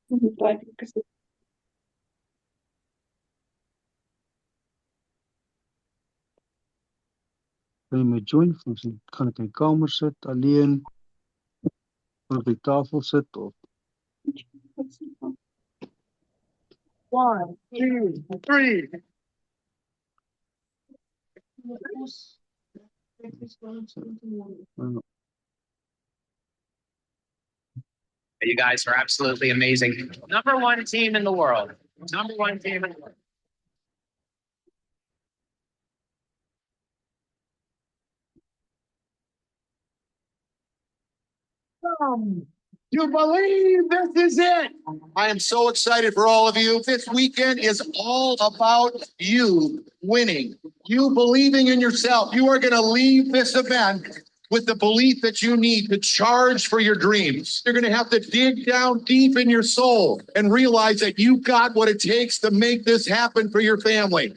Wil je mee joinen? Of kan ik in de kamer zitten, alleen? Of op de tafel zitten? Of... 1, 2, 3. You guys are absolutely amazing. Number one team in the world. Number one team in the world. You believe this is it? I am so excited for all of you. This weekend is all about you winning, you believing in yourself. You are going to leave this event with the belief that you need to charge for your dreams. You're going to have to dig down deep in your soul and realize that you got what it takes to make this happen for your family.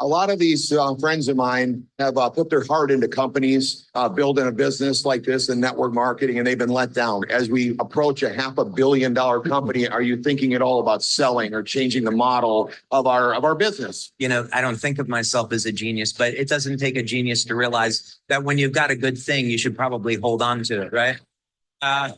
A lot of these friends of mine have put their heart into companies, building a business like this in network marketing, and they've been let down. As we approach a $500 million company, are you thinking at all about selling or changing the model of our business? You know, I don't think of myself as a genius, but it doesn't take a genius to realize that when you've got a good thing, you should probably hold on to it, right? I've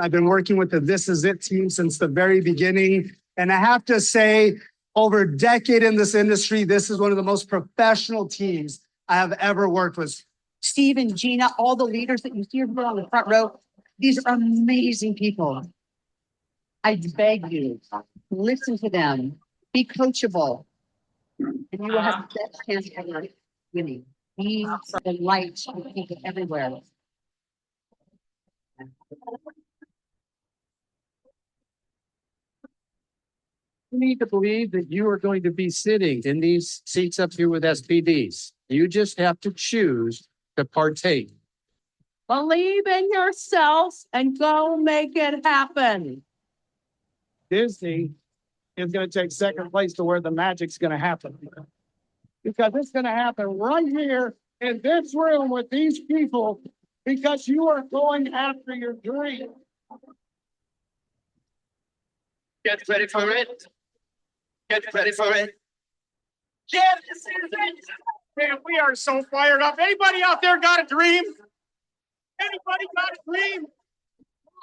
been working with the This Is It team since the very beginning, and I have to say, over a decade in this industry, this is one of the most professional teams I have ever worked with. Steve and Gina, all the leaders that you see here on the front row, these are amazing people. I beg you, listen to them, be coachable, and you will have the best chance ever winning. Be the light for people everywhere. You need to believe that you are going to be sitting in these seats up here with SPDs. You just have to choose to partake. Believe in yourself and go make it happen. Disney is going to take second place to where the magic's going to happen. Because it's going to happen right here in this room with these people because you are going after your dream. Get ready for it. Get ready for it. Yes, this is it. Man, we are so fired up. Anybody out there got a dream? Anybody got a dream?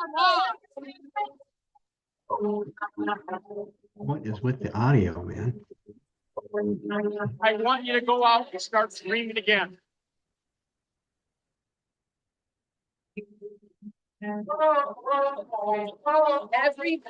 Come on. What is with the audio, man? I want you to go out and start dreaming again. Every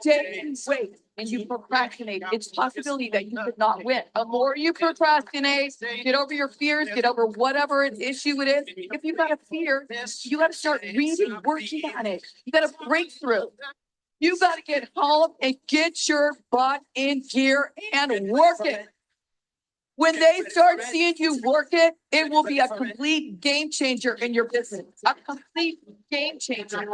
day you wait and you procrastinate, it's a possibility that you could not win. The more you procrastinate, get over your fears, get over whatever issue it is. If you've got a fear, you got to start reading, working on it. You got to break through. You got to get home and get your butt in gear and work it. When they start seeing you work it, it will be a complete game changer in your business. A complete game changer.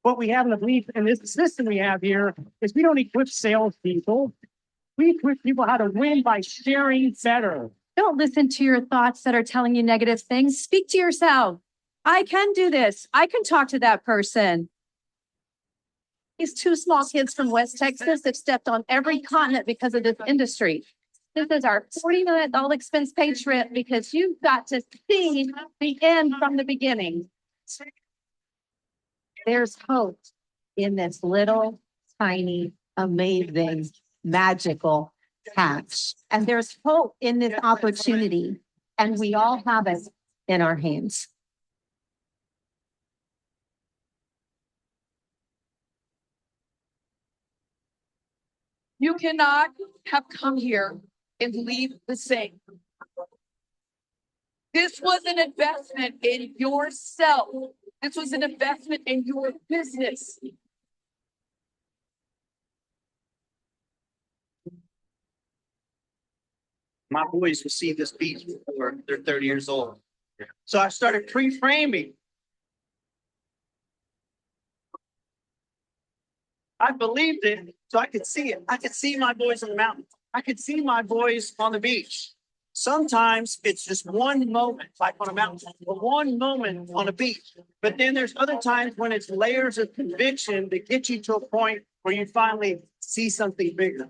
What we have in the belief in this system we have here is we don't equip salespeople. We equip people how to win by sharing better. Don't listen to your thoughts that are telling you negative things. Speak to yourself. I can do this. I can talk to that person. These two small kids from West Texas have stepped on every continent because of this industry. This is our 40-minute all expense paid trip because you've got to see the end from the beginning. There's hope in this little, tiny, amazing, magical patch. And there's hope in this opportunity. And we all have it in our hands. You cannot have come here and leave the same. This was an investment in yourself. This was an investment in your business. My boys will see this beach before they're 30 years old. So I started pre-framing. I believed it, so I could see it. I could see my boys on the mountain. I could see my boys on the beach. Sometimes it's just one moment, like on a mountain, or one moment on a beach. But then there's other times when it's layers of conviction that get you to a point where you finally see something bigger.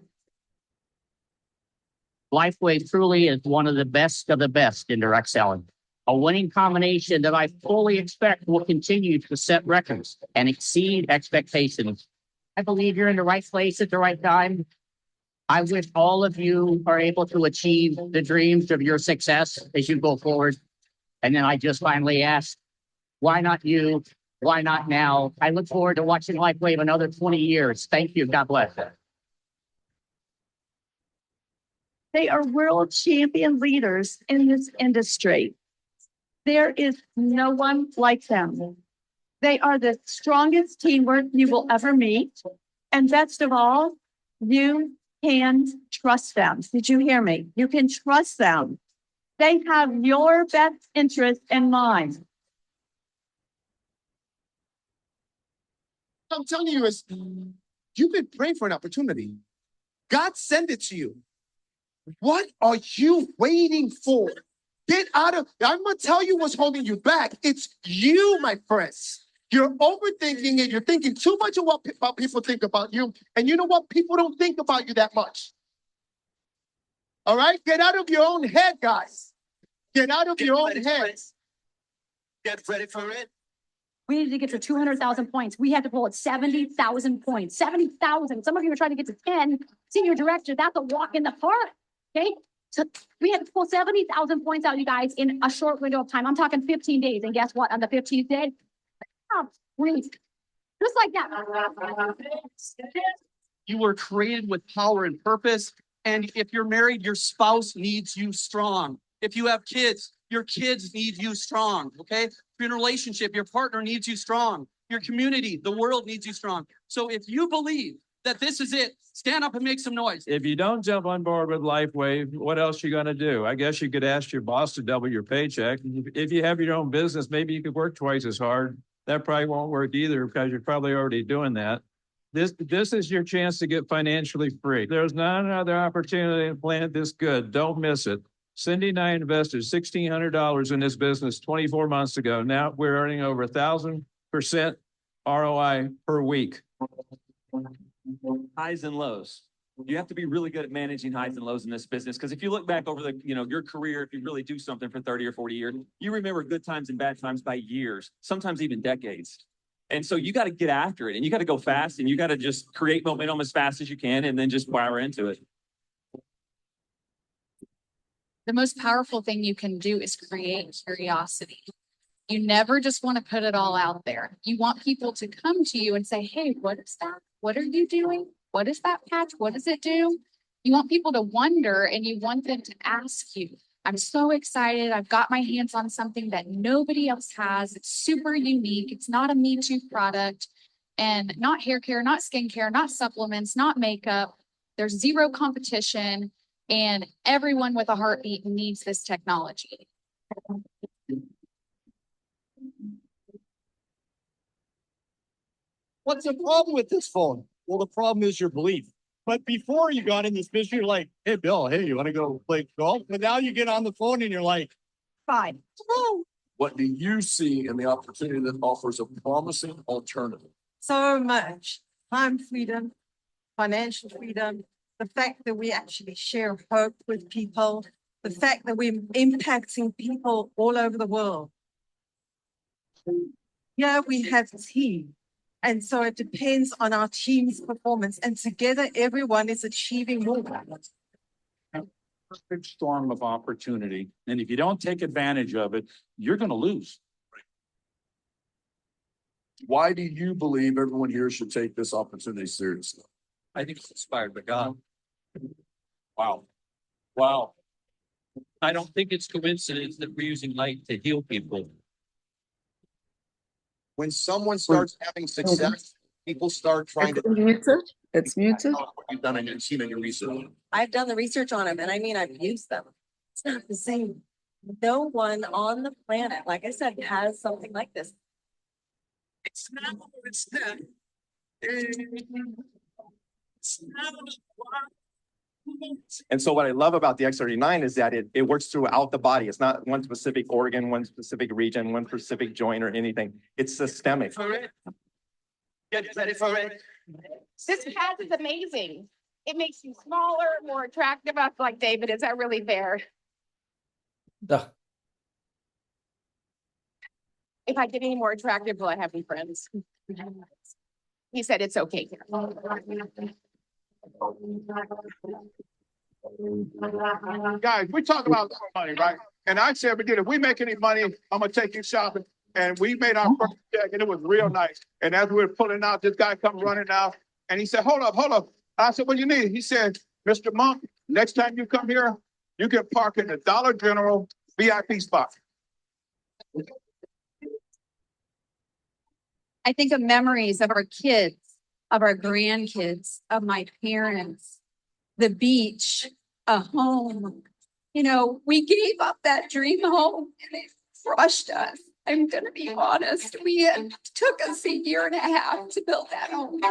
LifeWave truly is one of the best in direct selling. A winning combination that I fully expect will continue to set records and exceed expectations. I believe you're in the right place at the right time. I wish all of you are able to achieve the dreams of your success as you go forward. And then I just finally ask, why not you? Why not now? I look forward to watching LifeWave another 20 years. Thank you. God bless. They are world champion leaders in this industry. There is no one like them. They are the strongest teamwork you will ever meet. And best of all, you can trust them. Did you hear me? You can trust them. They have your best interest in mind. I'm telling you is you've been praying for an opportunity. God sent it to you. What are you waiting for? Get out of, I'm going to tell you what's holding you back. It's you, my friends. You're overthinking it. You're thinking too much of what people think about you. And you know what? People don't think about you that much. All right? Get out of your own head, guys. Get out of your own head. Get ready for it. We needed to get to 200,000 points. We had to pull at 70,000 points. 70,000. Some of you are trying to get to 10. Senior director, that's a walk in the park. Okay? So we had to pull 70,000 points out, you guys, in a short window of time. I'm talking 15 days. And guess what? On the 15th day, really, just like that. You were created with power and purpose. And if you're married, your spouse needs you strong. If you have kids, your kids need you strong. Okay? If you're in a relationship, your partner needs you strong. Your community, the world needs you strong. So if you believe that this is it, stand up and make some noise. If you don't jump on board with LifeWave, what else are you going to do? I guess you could ask your boss to double your paycheck. If you have your own business, maybe you could work twice as hard. That probably won't work either because you're probably already doing that. This is your chance to get financially free. There's not another opportunity to plant this good. Don't miss it. Cindy and I invested $1,600 in this business 24 months ago. Now we're earning over 1,000% ROI per week. Highs and lows. You have to be really good at managing highs and lows in this business. Because if you look back over the, your career, if you really do something for 30 or 40 years, you remember good times and bad times by years, sometimes even decades. And so you got to get after it and you got to go fast and you got to just create momentum as fast as you can and then just power into it. The most powerful thing you can do is create curiosity. You never just want to put it all out there. You want people to come to you and say, hey, what is that? What are you doing? What is that patch? What does it do? You want people to wonder and you want them to ask you. I'm so excited. I've got my hands on something that nobody else has. It's super unique. It's not a Me Too product and not hair care, not skincare, not supplements, not makeup. There's zero competition and everyone with a heartbeat needs this technology. What's the problem with this phone? Well, the problem is your belief. But before you got in this business, you're like, hey, Bill, hey, you want to go play golf? But now you get on the phone and you're like, fine. What do you see in the opportunity that offers a promising alternative? So much. Time freedom, financial freedom, the fact that we actually share hope with people, the fact that we're impacting people all over the world. Yeah, we have a team. And so it depends on our team's performance. And together, everyone is achieving more. Perfect storm of opportunity. And if you don't take advantage of it, you're going to lose. Why do you believe everyone here should take this opportunity seriously? I think it's inspired by God. Wow. Wow. I don't think it's coincidence that we're using light to heal people. When someone starts having success, people start trying to. It's muted. What you've done and seen in your research. I've done the research on them, and I mean, I've used them. It's not the same. No one on the planet, like I said, has something like this. It's not what it's them. It's not what And so what I love about the X39 is that it works throughout the body. It's not one specific organ, one specific region, one specific joint or anything. It's systemic. Get ready for it. This pad is amazing. It makes you smaller, more attractive. I was like, David, is that really fair? Ugh. If I get any more attractive, will I have any friends? He said it's okay. Guys, we talk about money, right? And I said, but if we make any money, I'm gonna take you shopping. And we made our first check and it was real nice. And as we were pulling out, this guy comes running out and he said, hold up. I said, what do you need? He said, Mr. Monk, next time you come here, you can park in the Dollar General VIP spot. I think of memories of our kids, of our grandkids, of my parents, the beach, a home. You know, we gave up that dream home and it crushed us. I'm gonna be honest. It took us a year and a half to build that home.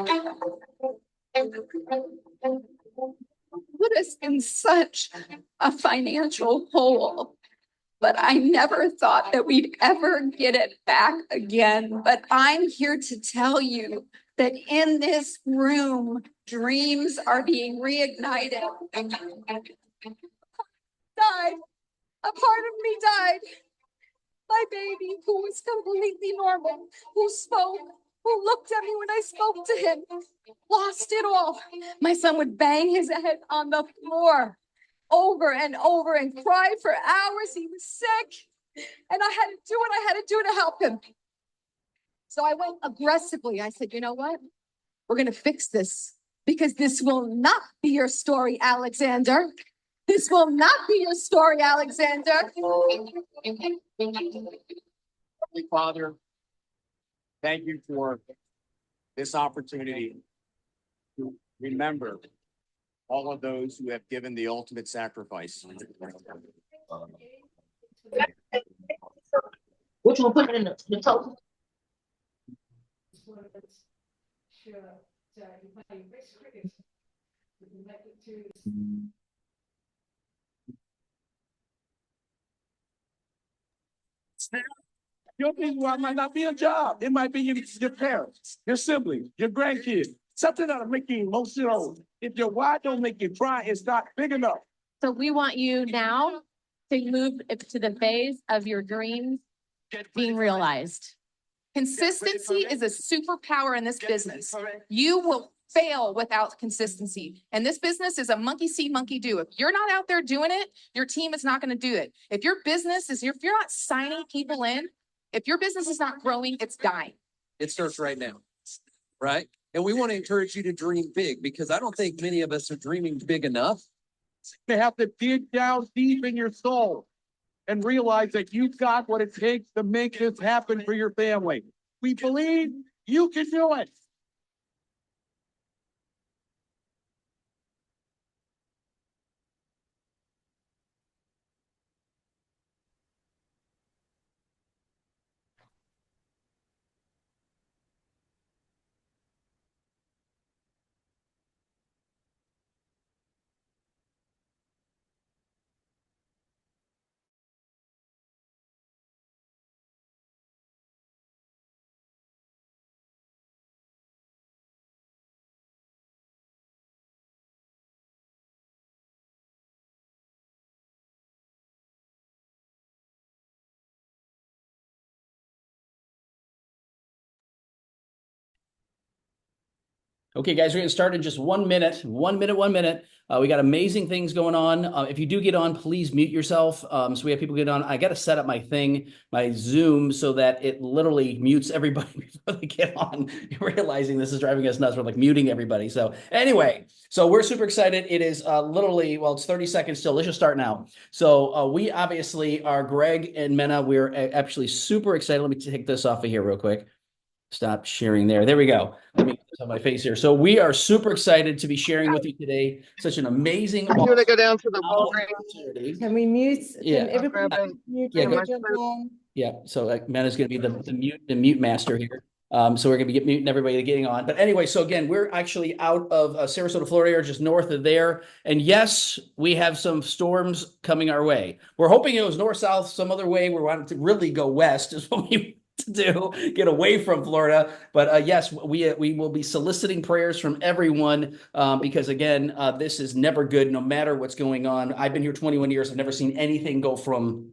Put us in such a financial hole. But I never thought that we'd ever get it back again. But I'm here to tell you that in this room, dreams are being reignited. Died. A part of me died. My baby, who was completely normal, who spoke, who looked at me when I spoke to him, lost it all. My son would bang his head on the floor over and over and cry for hours. He was sick and I had to do what I had to do to help him. So I went aggressively. I said, you know what? We're going to fix this because this will not be your story, Alexander. This will not be your story, Alexander. Holy Father, thank you for this opportunity to remember all of those who have given the ultimate sacrifice. Which one put it in the total? Your reason why it might not be a job. It might be your parents, your siblings, your grandkids. Something that'll make you emotional. If your why don't make you cry, it's not big enough. So we want you now to move to the phase of your dreams being realized. Consistency is a superpower in this business. You will fail without consistency. And this business is a monkey see, monkey do. If you're not out there doing it, your team is not going to do it. If your business is, if you're not signing people in, if your business is not growing, it's dying. It starts right now, right? And we want to encourage you to dream big because I don't think many of us are dreaming big enough. You have to dig down deep in your soul and realize that you've got what it takes to make this happen for your family. We believe you can do it. Okay, guys, we're going to start in just 1 minute. 1 minute, 1 minute. We got amazing things going on. If you do get on, please mute yourself. So we have people get on. I got to set up my thing, my Zoom, so that it literally mutes everybody before they get on. Realizing this is driving us nuts. We're like muting everybody. So anyway, so we're super excited. It is literally, well, it's 30 seconds still. Let's just start now. So we obviously are Gregg and Mena. We're actually super excited. Let me take this off of here real quick. Stop sharing there. There we go. Let me get this on my face here. So we are super excited to be sharing with you today. Such an amazing. I'm going to go down to the Walgreens. Can we mute? Yeah. Can everybody mute? Yeah, Can we go. jump on? Yeah. So Mena's going to be the mute master here. So we're going to be muting everybody getting on. But anyway, so again, we're actually out of Sarasota, Florida, or just north of there. And yes, we have some storms coming our way. We're hoping it was north, south, some other way. We wanted to really go west is what we to do, get away from Florida. But yes, we will be soliciting prayers from everyone because again, this is never good, no matter what's going on. I've been here 21 years. I've never seen anything go from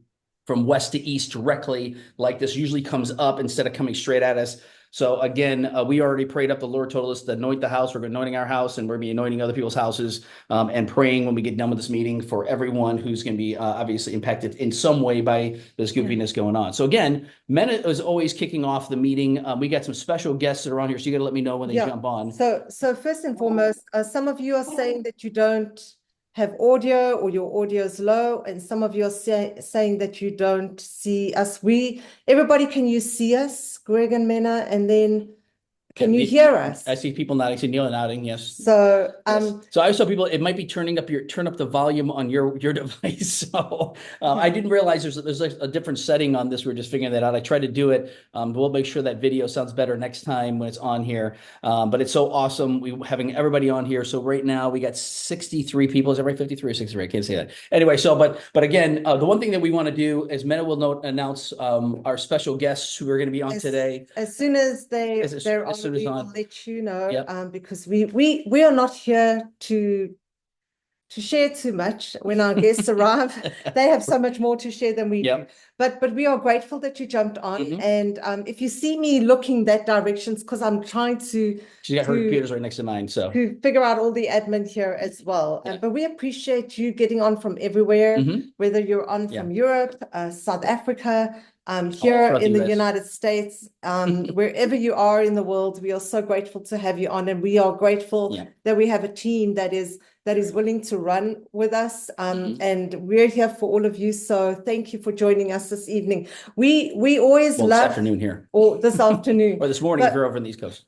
west to east directly like this. Usually comes up instead of coming straight at us. So again, we already prayed up. The Lord told us to anoint the house. We're anointing our house, and we're going to be anointing other people's houses and praying when we get done with this meeting for everyone who's going to be obviously impacted in some way by this goofiness going on. So again, Mena is always kicking off the meeting. We got some special guests that are on here, so you got to let me know when they jump on. So first and foremost, some of you are saying that you don't have audio or your audio is low, and some of you are saying that you don't see us. Everybody, can you see us, Gregg and Mena, and then can you hear us? I see people nodding. I see Neil nodding. Yes. So so I saw people. It might be turn up the volume on your device. So I didn't realize there's like a different setting on this. We're just figuring that out. I tried to do it. We'll make sure that video sounds better next time when it's on here. But it's so awesome. We're having everybody on here. So right now we got 63 people. Is that right? 53 or 63? I can't say that. Anyway, so but again, the one thing that we want to do is Mena will announce our special guests who are going to be on today. As soon as they're on, we will let you know. Yep. Because we are not here to share too much when our guests arrive. They have so much more to share than we do. But we are grateful that you jumped on. And if you see me looking that direction, it's because I'm trying to. She's got her computers right next to mine, so to figure out all the admin here as well. But we appreciate you getting on from everywhere, whether you're on from Europe, South Africa, here in the United States, wherever you are in the world. We are so grateful to have you on, and we are grateful that we have a team that is willing to run with us. And we're here for all of you. So thank you for joining us this evening. We always love this afternoon here, or this afternoon, or this morning if you're over in the East Coast.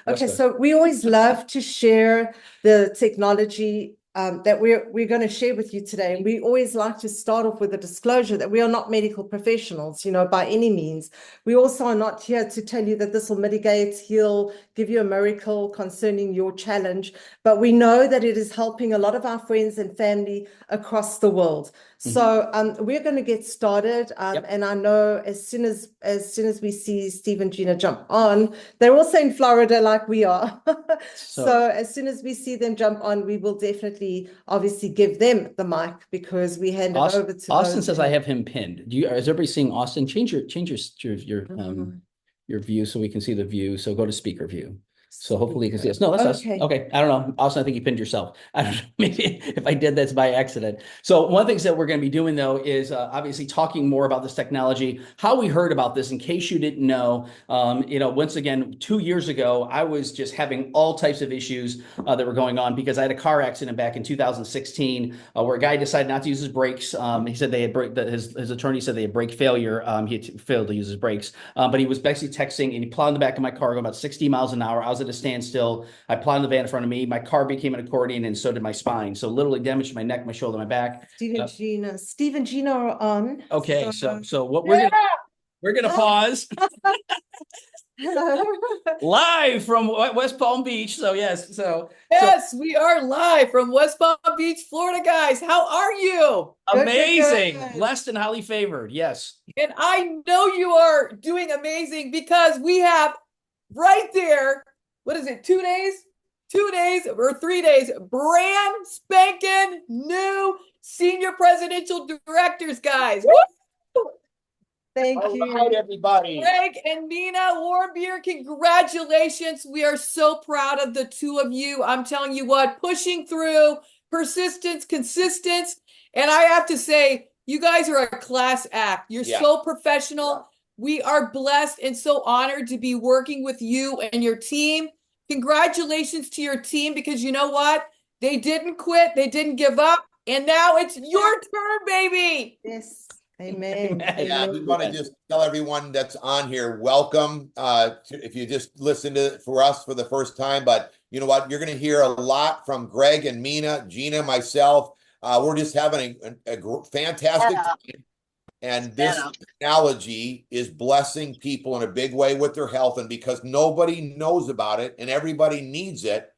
Okay, so we always love to share the technology that we're going to share with you today. And we always like to start off with a disclosure that we are not medical professionals, by any means. We also are not here to tell you that this will mitigate, heal, give you a miracle concerning your challenge. But we know that it is helping a lot of our friends and family across the world. So we're going to get started. And I know as soon as we see Steve and Gina jump on, they're also in Florida like we are. So as soon as we see them jump on, we will definitely obviously give them the mic, because we hand it over to Austin. Says I have him pinned. Is everybody seeing Austin? Change your view so we can see the view. So go to speaker view. So hopefully you can see us. No, that's us. Okay. I don't know. Austin, I think you pinned yourself. I don't know. Maybe if I did, that's by accident. So one of the things that we're going to be doing, though, is obviously talking more about this technology, how we heard about this, in case you didn't know. Once again, 2 years ago, I was just having all types of issues that were going on because I had a car accident back in 2016 where a guy decided not to use his brakes. He said they had his attorney said they had brake failure. He had failed to use his brakes, but he was basically texting and he plowed in the back of my car going about 60 miles an hour. I was at a standstill. I plowed in the van in front of me. My car became an accordion, and so did my spine. So literally damaged my neck, my shoulder, my back. Steve and Gina are on. Okay, so what we're gonna pause. Live from West Palm Beach. So yes, we are live from West Palm Beach, Florida, guys. How are you? Amazing, blessed and highly favored. Yes, and I know you are doing amazing because we have right there. What is it? 2 days? 2 days or 3 days? Brand spanking new senior presidential directors, guys. Woo! Thank you. All right, everybody. Gregg and Mena Warmbier, congratulations. We are so proud of the two of you. I'm telling you what, pushing through, persistence, consistency. And I have to say, you guys are a class act. You're so professional. We are blessed and so honored to be working with you and your team. Congratulations to your team, because you know what? They didn't quit. They didn't give up. And now it's your turn, baby. Yes. Amen. Yeah, we want to just tell everyone that's on here, welcome. If you just listened to it for us for the first time, but you know what? You're going to hear a lot from Gregg and Mena, Gina, myself. We're just having a fantastic time. And this technology is blessing people in a big way with their health. And because nobody knows about it and everybody needs it,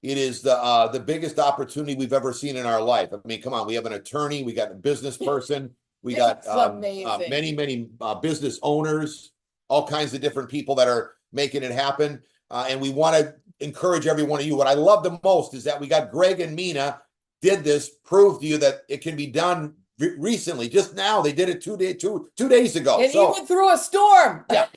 it is the biggest opportunity we've ever seen in our life. I mean, come on, we have an attorney, we got a business person, we got many business owners, all kinds of different people that are making it happen. And we want to encourage every one of you. What I love the most is that we got Gregg and Mena did this, proved to you that it can be done recently. Just now, they did it two days ago. And even through a storm. Yeah.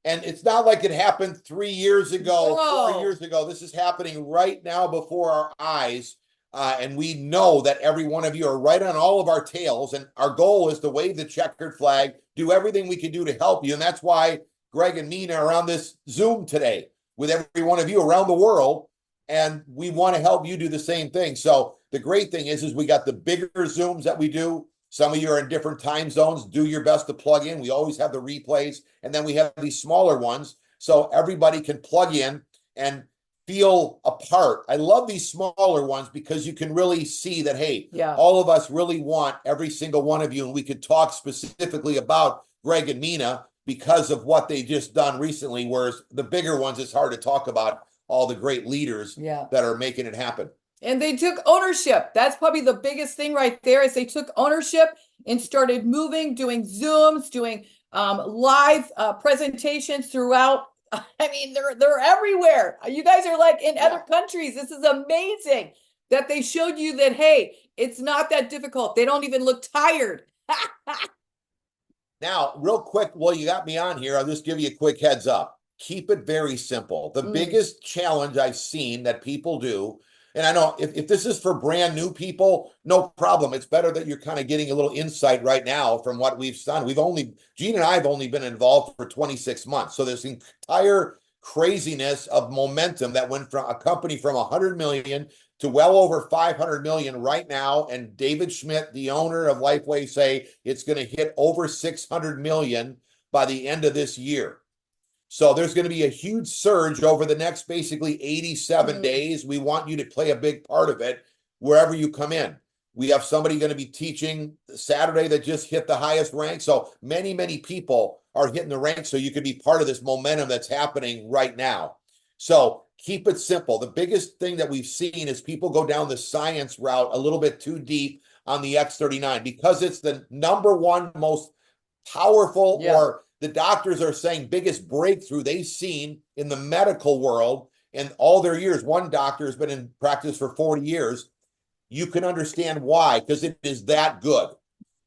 And it's not like it happened 3 years ago, 4 years ago. This is happening right now before our eyes. And we know that every one of you are right on all of our tails. And our goal is to wave the checkered flag, do everything we can do to help you. And that's why Gregg and Mena are on this Zoom today with every one of you around the world. And we want to help you do the same thing. So the great thing is we got the bigger Zooms that we do. Some of you are in different time zones. Do your best to plug in. We always have the replays. And then we have these smaller ones so everybody can plug in and feel a part. I love these smaller ones because you can really see that, hey, all of us really want every single one of you. And we could talk specifically about Gregg and Mena because of what they just done recently, whereas the bigger ones, it's hard to talk about all the great leaders that are making it happen. And they took ownership. That's probably the biggest thing right there is they took ownership and started moving, doing Zooms, doing live presentations throughout. I mean, they're everywhere. You guys are like in other countries. This is amazing that they showed you that, hey, it's not that difficult. They don't even look tired. Now, real quick, while you got me on here, I'll just give you a quick heads up. Keep it very simple. The biggest challenge I've seen that people do, and I know if this is for brand new people, no problem. It's better that you're kind of getting a little insight right now from what we've done. Gina and I have only been involved for 26 months. So this entire craziness of momentum that went from a company from 100 million to well over 500 million right now. And David Schmidt, the owner of Lifeway, say it's going to hit over 600 million by the end of this year. So there's going to be a huge surge over the next basically 87 days. We want you to play a big part of it wherever you come in. We have somebody going to be teaching Saturday that just hit the highest rank. So many people are hitting the rank. So you can be part of this momentum that's happening right now. So keep it simple. The biggest thing that we've seen is people go down the science route a little bit too deep on the X39 because it's the #1 most powerful or the doctors are saying biggest breakthrough they've seen in the medical world in all their years. One doctor has been in practice for 40 years. You can understand why, because it is that good.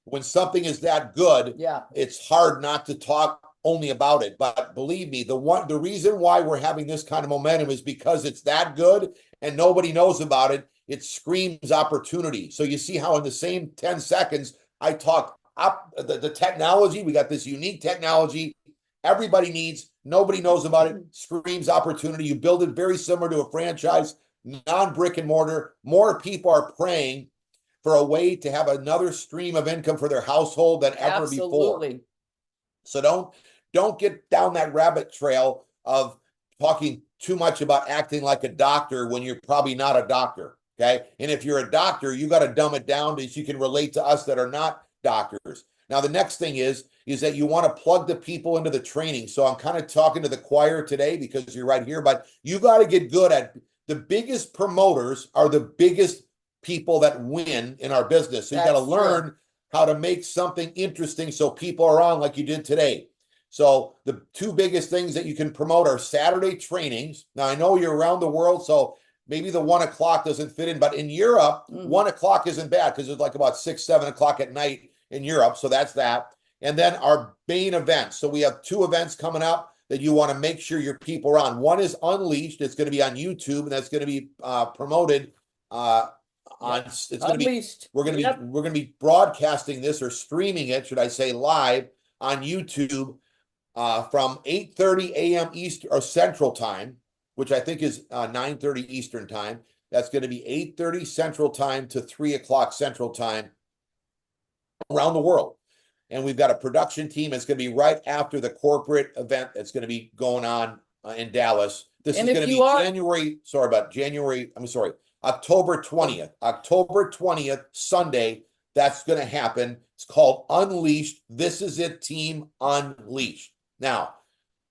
When something is that good, it's hard not to talk only about it. But believe me, the reason why we're having this kind of momentum is because it's that good and nobody knows about it. It screams opportunity. So you see how in the same 10 seconds, I talk up the technology. We got this unique technology everybody needs, nobody knows about it, screams opportunity. You build it very similar to a franchise, non-brick and mortar. More people are praying for a way to have another stream of income for their household than ever before. So don't get down that rabbit trail of talking too much about acting like a doctor when you're probably not a doctor. Okay. And if you're a doctor, you got to dumb it down so you can relate to us that are not doctors. Now, the next thing is that you want to plug the people into the training. So I'm kind of talking to the choir today because you're right here, but you got to get good at the biggest promoters are the biggest people that win in our business. So you got to learn how to make something interesting so people are on like you did today. So the two biggest things that you can promote are Saturday trainings. Now, I know you're around the world, so maybe the 1 o'clock doesn't fit in, but in Europe, 1 o'clock isn't bad because it's like about 6, 7 o'clock at night in Europe. So that's that. And then our main events. So we have 2 events coming up that you want to make sure your people are on. One is Unleashed. It's going to be on YouTube, and that's going to be promoted it's going to be, we're going to be broadcasting this or streaming it, should I say, live on YouTube from 8:30 a.m. Eastern or Central Time, which I think is 9:30 Eastern Time. That's going to be 8:30 Central Time to 3 o'clock Central Time around the world. And we've got a production team. It's going to be right after the corporate event that's going to be going on in Dallas. This is going to be October 20th. October 20th, Sunday, that's going to happen. It's called Unleashed. This is it, Team Unleashed. Now,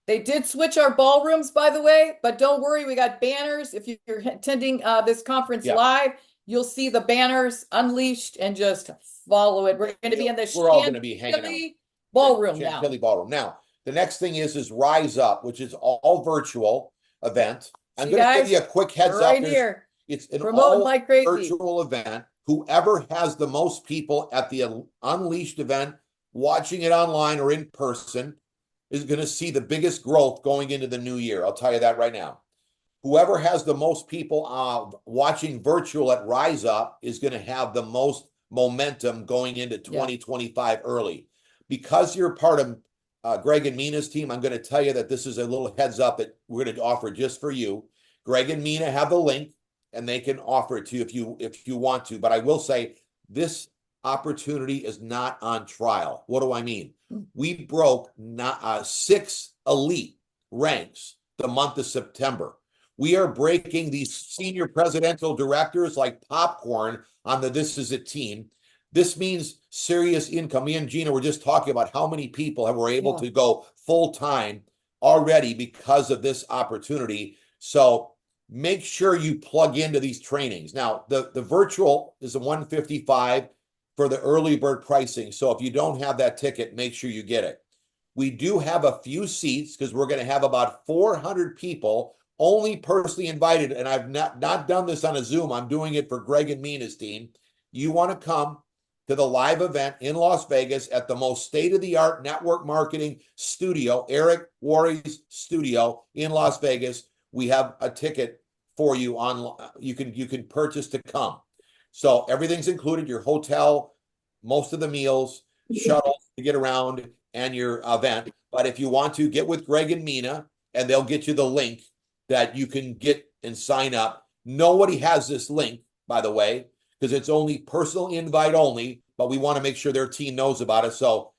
they did switch our ballrooms, by the way, but don't worry, we got banners. If you're attending this conference live, you'll see the banners Unleashed and just follow it. We're going to be in the we're all going to be hanging out. Ballroom Chantilly Ballroom. Now, the next thing is Rise Up, which is all virtual event. I'm going to give you a quick heads up. Right here. It's an Promoting all like crazy. virtual event. Whoever has the most people at the Unleashed event, watching it online or in person, is going to see the biggest growth going into the new year. I'll tell you that right now. Whoever has the most people watching virtual at Rise Up is going to have the most momentum going into 2025 early. Because you're part of Gregg and Mena's team, I'm going to tell you that this is a little heads up that we're going to offer just for you. Gregg and Mena have the link, and they can offer it to you if you want to. But I will say this opportunity is not on trial. What do I mean? We broke 6 elite ranks the month of September. We are breaking these senior presidential directors like popcorn on the This Is It team. This means serious income. Me and Gina were just talking about how many people were able to go full-time already because of this opportunity. So make sure you plug into these trainings. Now, the virtual is a $155 for the early bird pricing. So if you don't have that ticket, make sure you get it. We do have a few seats because we're going to have about 400 people only personally invited. And I've not done this on a Zoom. I'm doing it for Gregg and Mena's team. You want to come to the live event in Las Vegas at the most state-of-the-art network marketing studio, Eric Worre's studio in Las Vegas. We have a ticket for you you can purchase to come. So everything's included, your hotel, most of the meals, shuttles to get around, and your event. But if you want to, get with Gregg and Mena, and they'll get you the link that you can get and sign up. Nobody has this link, by the way, because it's only personal invite only, but we want to make sure their team knows about it. So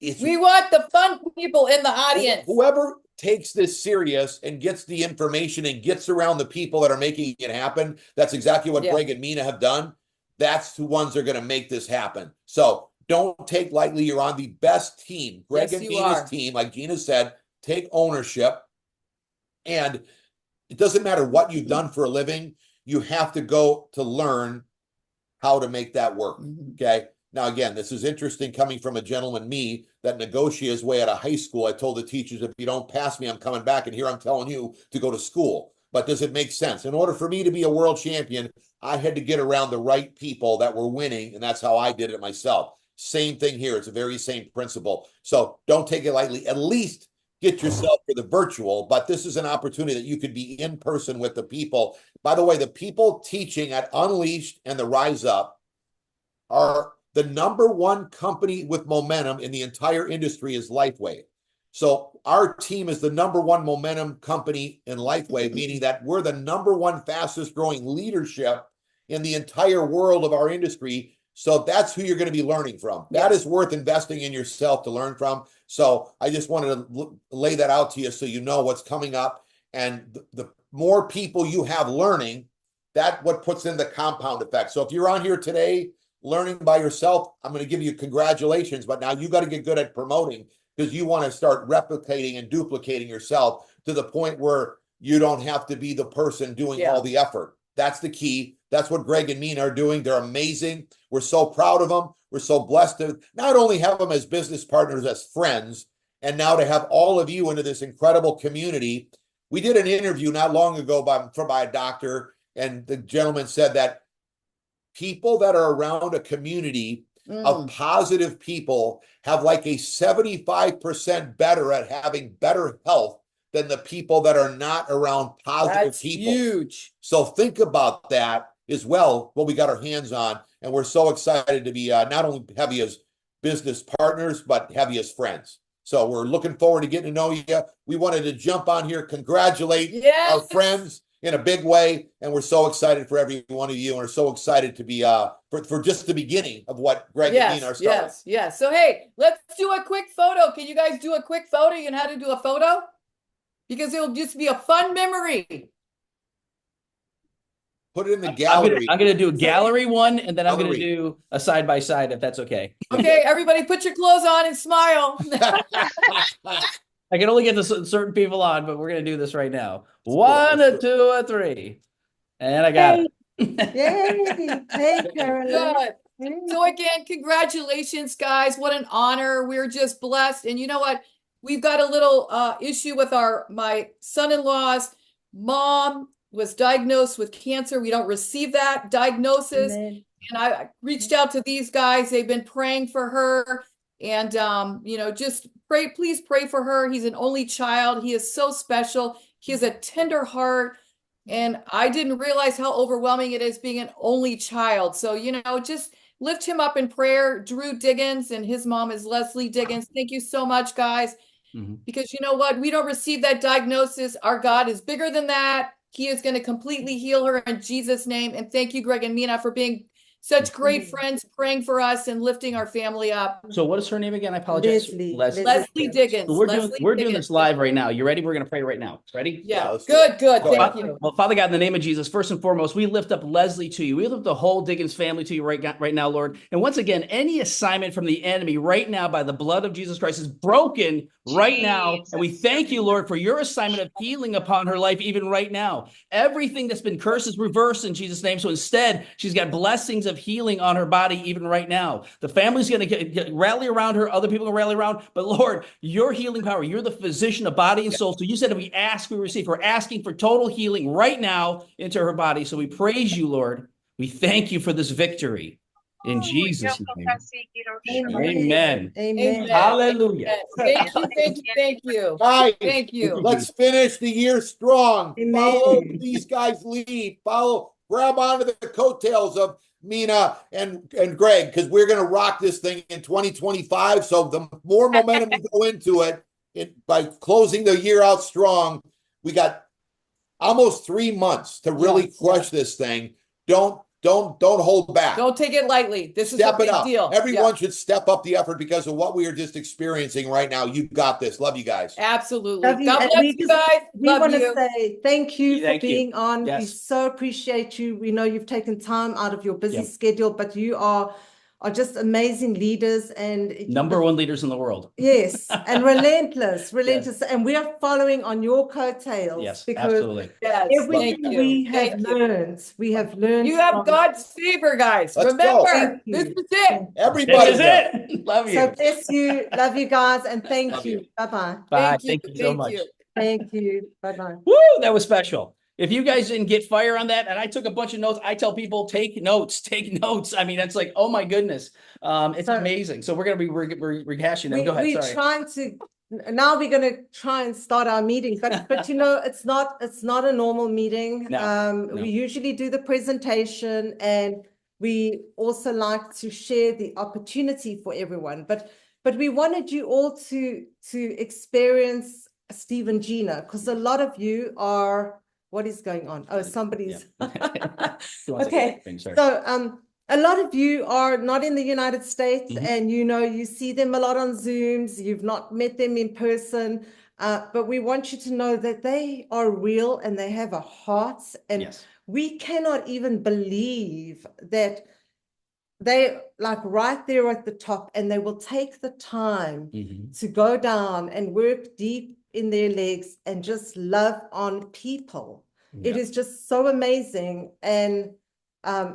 we want the fun people in the audience. Whoever takes this serious and gets the information and gets around the people that are making it happen, that's exactly what Gregg and Mena have done. That's the ones that are going to make this happen. So don't take lightly. You're on the best team. Gregg and Mena's team, like Gina said, take ownership. And it doesn't matter what you've done for a living. You have to go to learn how to make that work. Okay. Now, again, this is interesting coming from a gentleman, me, that negotiated his way out of high school. I told the teachers, if you don't pass me, I'm coming back. And here I'm telling you to go to school. But does it make sense? In order for me to be a world champion, I had to get around the right people that were winning. And that's how I did it myself. Same thing here. It's the very same principle. So don't take it lightly. At least get yourself for the virtual. But this is an opportunity that you could be in person with the people. By the way, the people teaching at Unleashed and the Rise Up are the #1 company with momentum in the entire industry is LifeWave. So our team is the #1 momentum company in LifeWave, meaning that we're the #1 fastest growing leadership in the entire world of our industry. So that's who you're going to be learning from. That is worth investing in yourself to learn from. So I just wanted to lay that out to you so you know what's coming up. And the more people you have learning, that's what puts in the compound effect. So if you're on here today learning by yourself, I'm going to give you congratulations, but now you got to get good at promoting because you want to start replicating and duplicating yourself to the point where you don't have to be the person doing all the effort. That's the key. That's what Gregg and Mena are doing. They're amazing. We're so proud of them. We're so blessed to not only have them as business partners, as friends, and now to have all of you into this incredible community. We did an interview not long ago by a doctor, and the gentleman said that people that are around a community of positive people have like a 75% better at having better health than the people that are not around positive people. Huge. So think about that as well, what we got our hands on. And we're so excited to be not only have you as business partners, but have you as friends. So we're looking forward to getting to know you. We wanted to jump on here, congratulate our friends in a big way. And we're so excited for every one of you. And we're so excited to be for just the beginning of what Gregg and Mena are starting. Yes. So, hey, let's do a quick photo. Can you guys do a quick photo? You know how to do a photo? Because it'll just be a fun memory. Put it in the gallery. I'm gonna do a gallery one, and then I'm gonna Gallery. do a side by side, if that's okay. Okay, everybody put your clothes on and smile. I can only get certain people on, but we're gonna do this right now. One, a two, a three. And I got it. Yay. Hey, Carolyn. Good. So again, congratulations, guys. What an honor. We're just blessed. And you know what? We've got a little issue with my son-in-law's mom was diagnosed with cancer. We don't receive that diagnosis. Amen. And I reached out to these guys. They've been praying for her. And just pray, please pray for her. He's an only child. He is so special. He has a tender heart. And I didn't realize how overwhelming it is being an only child. So, just lift him up in prayer. Drew Diggins, and his mom is Leslie Diggins. Thank you so much, guys. Because you know what? We don't receive that diagnosis. Our God is bigger than that. He is going to completely heal her in Jesus' name. And thank you, Gregg and Mena, for being such great friends, praying for us and lifting our family up. So what is her name again? I apologize. Leslie Diggins. So we're doing this live right now. You ready? We're going to pray right now. Ready? Yeah. Good. Thank you. Well, Father God, in the name of Jesus, first and foremost, we lift up Leslie to you. We lift the whole Diggins family to you right now, Lord. And once again, any assignment from the enemy right now by the blood of Jesus Christ is broken right now. And we thank you, Lord, for your assignment of healing upon her life, even right now. Everything that's been cursed is reversed in Jesus' name. So instead, she's got blessings of healing on her body, even right now. The family's going to rally around her. Other people can rally around. But Lord, your healing power, you're the physician of body and soul. So you said if we ask, we receive. We're asking for total healing right now into her body. So we praise you, Lord. We thank you for this victory. In Jesus' name. Amen. Amen. Hallelujah. Thank you. Guys, Thank you. let's finish the year strong. Amen. Follow these guys' lead. Grab onto the coattails of Mena and Gregg, because we're going to rock this thing in 2025. So the more momentum we go into it, by closing the year out strong, we got almost 3 months to really crush this thing. Don't hold back. Don't take it lightly. This is Step a big it up. deal. Everyone should step up the effort because of what we are just experiencing right now. You've got this. Love you guys. Absolutely. Love you. God And bless you guys. We Love want to you. say thank you for being on. Yes. We so appreciate you. We know you've taken time out of your busy schedule, but you are just amazing leaders and Number one leaders in the world. Yes, and relentless. And we are following on your coattails. Yes, because absolutely. everything we have learned. You have God's favor, guys. Let's Remember, go. this is it. Everybody This is it. Love you. So bless you. Love you guys, and thank you. Bye-bye. Bye. Thank you so much. Thank you. Bye-bye. Woo, that was special. If you guys didn't get fire on that, and I took a bunch of notes, I tell people, take notes. I mean, that's like, oh my goodness. It's amazing. So we're going to be rehashing them. Go ahead. We're Sorry. trying to, now we're going to try and start our meeting, but it's not a normal meeting. No. We usually do the presentation, and we also like to share the opportunity for everyone, but we wanted you all to experience Steve and Gina, because a lot of you are, what is going on? Oh, somebody's. Okay. So a lot of you are not in the United States, and you see them a lot on Zooms. You've not met them in person, but we want you to know that they are real and they have a heart, and we cannot even believe that they like right there at the top, and they will take the time to go down and work deep in their legs and just love on people. It is just so amazing. And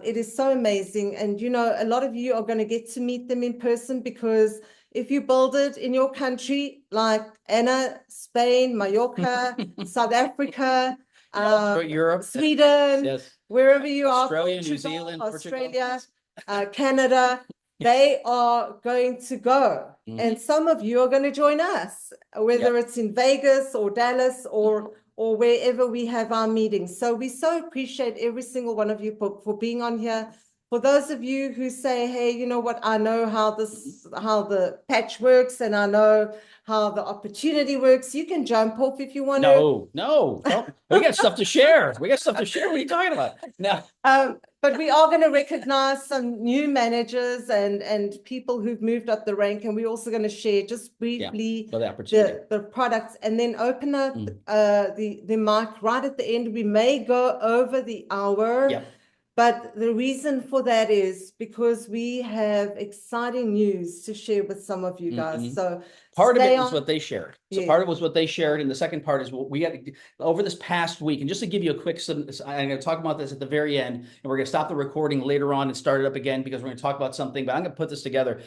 it is so amazing. And, a lot of you are going to get to meet them in person, because if you build it in your country, like Anna, Spain, Mallorca, South Africa, Europe, Sweden, wherever you are, Australia, Portugal, New Zealand, Australia, Canada, they are going to go. And some of you are going to join us, whether it's in Vegas or Dallas or wherever we have our meetings. So we so appreciate every single one of you for being on here. For those of you who say, hey, you know what, I know how the patch works, and I know how the opportunity works, you can jump off if you want to. No. We got stuff to share. What are you talking about? No. But we are going to recognize some new managers and people who've moved up the rank, and we're also going to share just briefly the products, and then open up the mic right at the end. We may go over the hour. But the reason for that is because we have exciting news to share with some of you guys. So part of stay it was on. what they shared. So Yeah. part of it was what they shared, and the second part is what we got over this past week. And just to give you a quick, I'm going to talk about this at the very end, and we're going to stop the recording later on and start it up again because we're going to talk about something. But I'm going to put this together.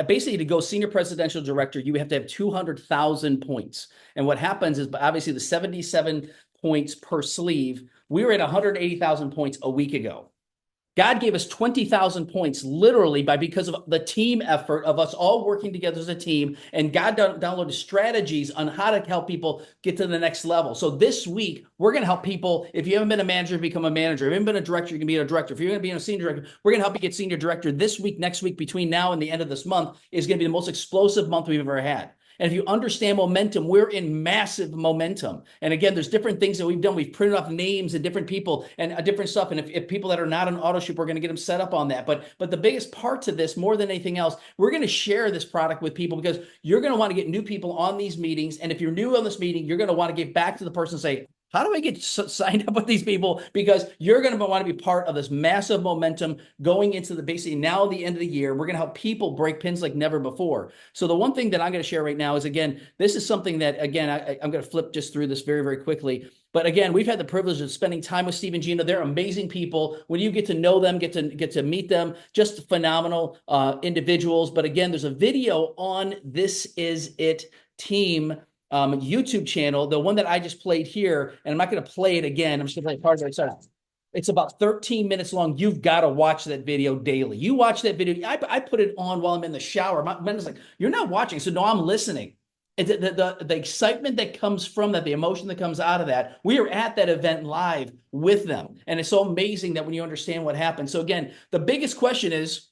Basically, to go senior presidential director, you have to have 200,000 points. And what happens is, obviously, the 77 points per sleeve. We were at 180,000 points a week ago. God gave us 20,000 points literally because of the team effort of us all working together as a team. And God downloaded strategies on how to help people get to the next level. So this week, we're going to help people. If you haven't been a manager, become a manager. If you haven't been a director, you can be a director. If you're going to be a senior director, we're going to help you get senior director this week, next week, between now and the end of this month is going to be the most explosive month we've ever had. And if you understand momentum, we're in massive momentum. And again, there's different things that we've done. We've printed off names and different people and different stuff. And if people that are not on AutoShip, we're going to get them set up on that. But the biggest part to this, more than anything else, we're going to share this product with people because you're going to want to get new people on these meetings. And if you're new on this meeting, you're going to want to get back to the person and say, how do I get signed up with these people? Because you're going to want to be part of this massive momentum going into the basically now the end of the year. We're going to help people break pins like never before. So the one thing that I'm going to share right now is, again, this is something that, again, I'm going to flip just through this very, very quickly. But again, we've had the privilege of spending time with Steve and Gina. They're amazing people. When you get to know them, get to meet them, just phenomenal individuals. But again, there's a video on This Is It team YouTube channel, the one that I just played here, and I'm not going to play it again. I'm just going to play part of it. So it's about 13 minutes long. You've got to watch that video daily. You watch that video. I put it on while I'm in the shower. My man is like, you're not watching. So no, I'm listening. The excitement that comes from that, the emotion that comes out of that, we are at that event live with them. And it's so amazing that when you understand what happened. So again, the biggest question is,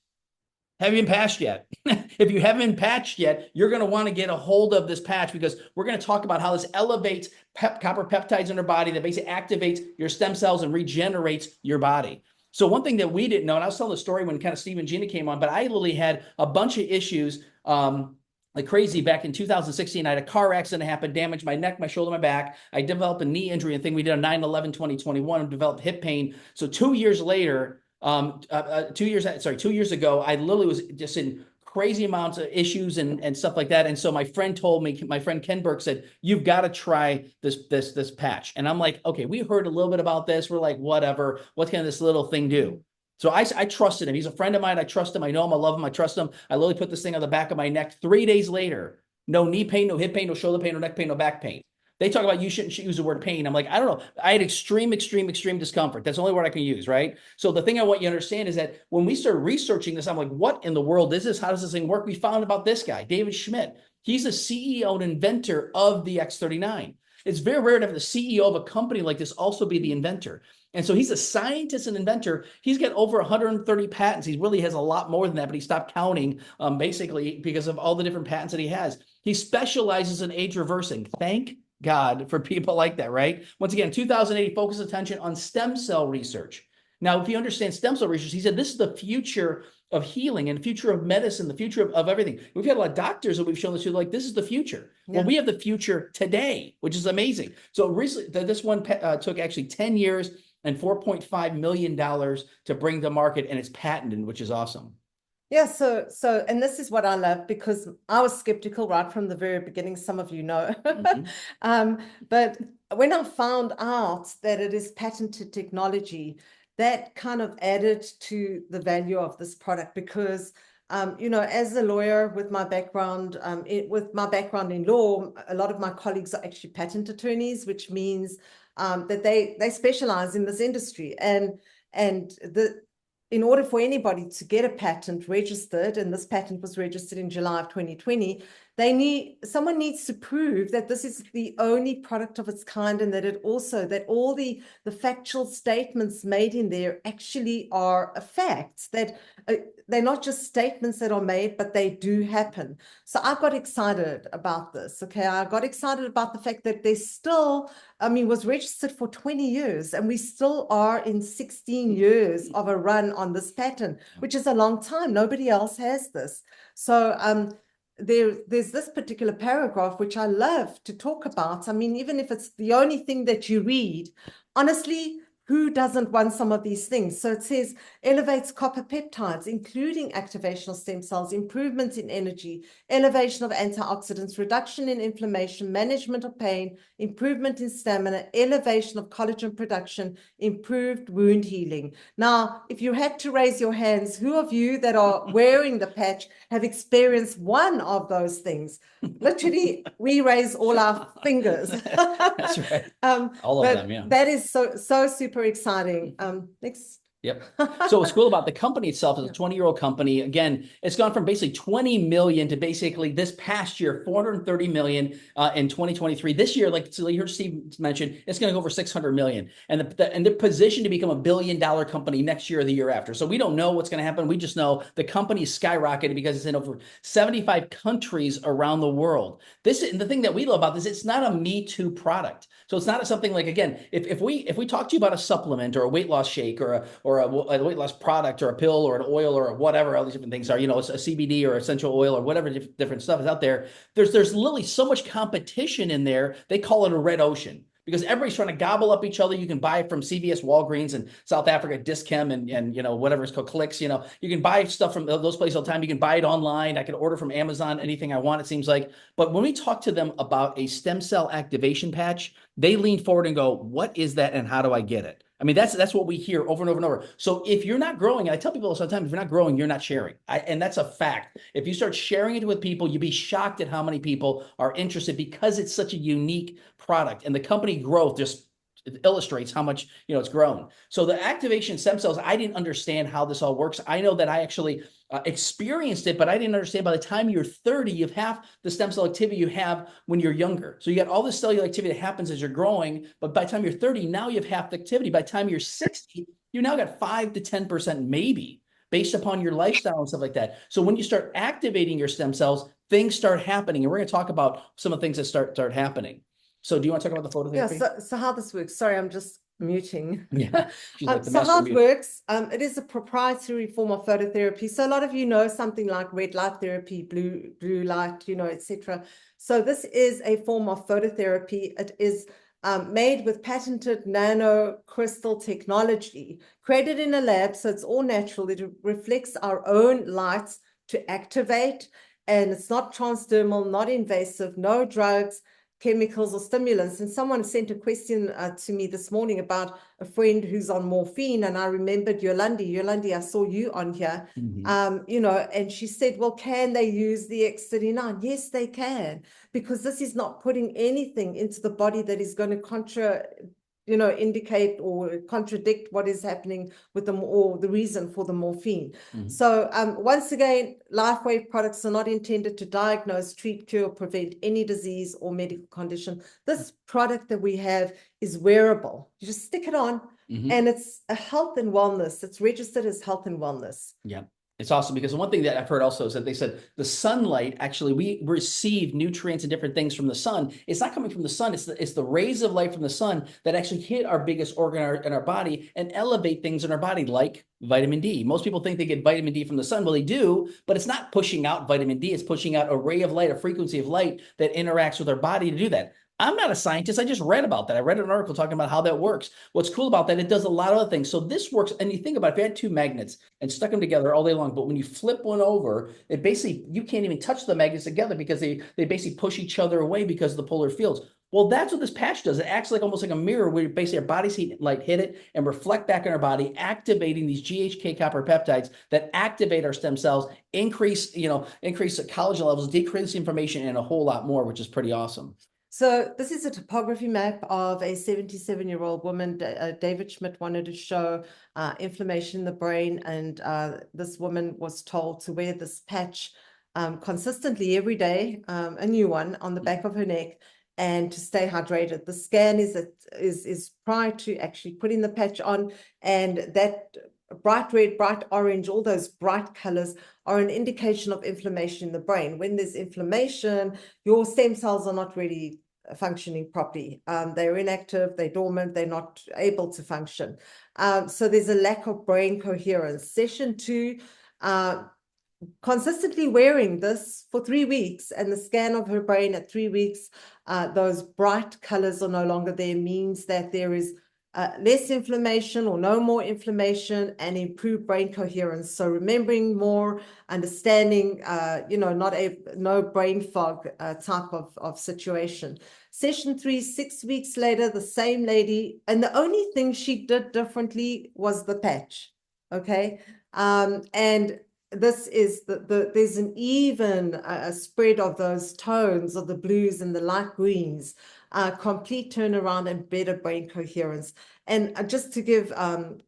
have you been patched yet? If you haven't been patched yet, you're going to want to get a hold of this patch because we're going to talk about how this elevates copper peptides in our body that basically activates your stem cells and regenerates your body. So one thing that we didn't know, and I was telling the story when kind of Steve and Gina came on, but I literally had a bunch of issues like crazy back in 2016. I had a car accident happen, damaged my neck, my shoulder, my back. I developed a knee injury and thing. We did a 9/11/2021 and developed hip pain. So 2 years later, 2 years ago, I literally was just in crazy amounts of issues and stuff like that. And so my friend told me, my friend Ken Burke said, you've got to try this patch. And I'm like, okay, we heard a little bit about this. We're like, whatever, what can this little thing do? So I trusted him. He's a friend of mine. I trust him. I know him. I love him. I trust him. I literally put this thing on the back of my neck. 3 days later, no knee pain, no hip pain, no shoulder pain, no neck pain, no back pain. They talk about you shouldn't use the word pain. I'm like, I don't know. I had extreme discomfort. That's the only word I can use, right? So the thing I want you to understand is that when we started researching this, I'm like, what in the world is this? How does this thing work? We found about this guy, David Schmidt. He's the CEO and inventor of the X39. It's very rare to have the CEO of a company like this also be the inventor. And so he's a scientist and inventor. He's got over 130 patents. He really has a lot more than that, but he stopped counting basically because of all the different patents that he has. He specializes in age reversing. Thank God for people like that, right? Once again, 2008, focused attention on stem cell research. Now, if you understand stem cell research, he said this is the future of healing and the future of medicine, the future of everything. We've had a lot of doctors that we've shown this to, like, this is the future. Yeah. Well, we have the future today, which is amazing. So recently, this one took actually 10 years and $4.5 million to bring to market, and it's patented, which is awesome. Yeah, so and this is what I love because I was skeptical right from the very beginning. Some of you know, but when I found out that it is patented technology, that kind of added to the value of this product because, you know, as a lawyer with my background, in law, a lot of my colleagues are actually patent attorneys, which means that they specialize in this industry, and in order for anybody to get a patent registered, and this patent was registered in July of 2020, someone needs to prove that this is the only product of its kind, and that all the factual statements made in there actually are facts, that they're not just statements that are made, but they do happen. So I got excited about this. Okay, I got excited about the fact that there's still, was registered for 20 years, and we still are in 16 years of a run on this patent, which is a long time. Nobody else has this. So there's this particular paragraph which I love to talk about. I mean, even if it's the only thing that you read, honestly, Who doesn't want some of these things? So it says elevates copper peptides, including activational stem cells, improvements in energy, elevation of antioxidants, reduction in inflammation, management of pain, improvement in stamina, elevation of collagen production, improved wound healing. Now, if you had to raise your hands, who of you that are wearing the patch have experienced one of those things? Literally, we raise all our fingers. That's right. All of them, yeah. That is so super exciting. Next. Yep. So what's cool about the company itself is a 20-year-old company. Again, it's gone from basically 20 million to basically this past year, 430 million in 2023. This year, like you heard Steve mention, it's going to go over 600 million. And they're positioned to become $1 billion company next year or the year after. So we don't know what's going to happen. We just know the company is skyrocketed because it's in over 75 countries around the world. And the thing that we love about this, it's not a Me Too product. So it's not something like, again, if we talk to you about a supplement or a weight loss shake or a weight loss product or a pill or an oil or whatever all these different things are, you know, it's a CBD or essential oil or whatever different stuff is out there. There's literally so much competition in there. They call it a red ocean because everybody's trying to gobble up each other. You can buy from CVS, Walgreens, and South Africa, Dischem, and you know, whatever it's called, Clicks. You know, you can buy stuff from those places all the time. You can buy it online. I can order from Amazon, anything I want, it seems like. But when we talk to them about a stem cell activation patch, they lean forward and go, what is that and how do I get it? I mean, that's what we hear over and over and over. So if you're not growing, and I tell people sometimes, if you're not growing, you're not sharing. And that's a fact. If you start sharing it with people, you'd be shocked at how many people are interested because it's such a unique product. And the company growth just illustrates how much, you know, it's grown. So the activation stem cells, I didn't understand how this all works. I know that I actually experienced it, but I didn't understand by the time you're 30, you have half the stem cell activity you have when you're younger. So you got all this cellular activity that happens as you're growing, but by the time you're 30, now you have half the activity. By the time you're 60, you now got 5 to 10% maybe based upon your lifestyle and stuff like that. So when you start activating your stem cells, things start happening. And we're going to talk about some of the things that start happening. So do you want to talk about the phototherapy? Yeah, so how this works. Sorry, I'm just muting. Yeah. So how it works, it is a proprietary form of phototherapy. So a lot of you know something like red light therapy, blue light, you know, etc. So this is a form of phototherapy. It is made with patented nano crystal technology, created in a lab. So it's all natural. It reflects our own lights to activate, and it's not transdermal, not invasive, no drugs, chemicals or stimulants. And someone sent a question to me this morning about a friend who's on morphine, and I remembered Yolandi, I saw you on here, you know, and she said, well, can they use the X39? Yes, they can, because this is not putting anything into the body that is going to indicate or contradict what is happening with them or the reason for the morphine. So once again, LifeWave products are not intended to diagnose, treat, cure, prevent any disease or medical condition. This product that we have is wearable. You just stick it on and it's a health and wellness. It's registered as health and wellness. Yeah. It's awesome because the one thing that I've heard also is that they said the sunlight, actually, we receive nutrients and different things from the sun. It's not coming from the sun. It's the rays of light from the sun that actually hit our biggest organ in our body and elevate things in our body like vitamin D. Most people think they get vitamin D from the sun. Well, they do, but it's not pushing out vitamin D. It's pushing out a ray of light, a frequency of light that interacts with our body to do that. I'm not a scientist. I just read about that. I read an article talking about how that works. What's cool about that, it does a lot of other things. So this works. And you think about it, if you had two magnets and stuck them together all day long, but when you flip one over, it basically, you can't even touch the magnets together because they basically push each other away because of the polar fields. Well, that's what this patch does. It acts like almost like a mirror where basically our body's heat light hit it and reflect back in our body, activating these GHK copper peptides that activate our stem cells, increase the collagen levels, decrease inflammation, and a whole lot more, which is pretty awesome. So this is a topography map of a 77-year-old woman. David Schmidt wanted to show inflammation in the brain, and this woman was told to wear this patch consistently every day, a new one on the back of her neck, and to stay hydrated. The scan is prior to actually putting the patch on, and that bright red, bright orange, all those bright colors are an indication of inflammation in the brain. When there's inflammation, your stem cells are not really functioning properly. They're inactive, they're dormant, they're not able to function. So there's a lack of brain coherence. Session 2, consistently wearing this for 3 weeks, and the scan of her brain at 3 weeks, those bright colors are no longer there, means that there is less inflammation or no more inflammation, and improved brain coherence. So remembering more, understanding, no brain fog type of situation. Session 3, 6 weeks later, the same lady, and the only thing she did differently was the patch. Okay. And this is there's an even spread of those tones of the blues and the light greens, complete turnaround and better brain coherence. And just to give an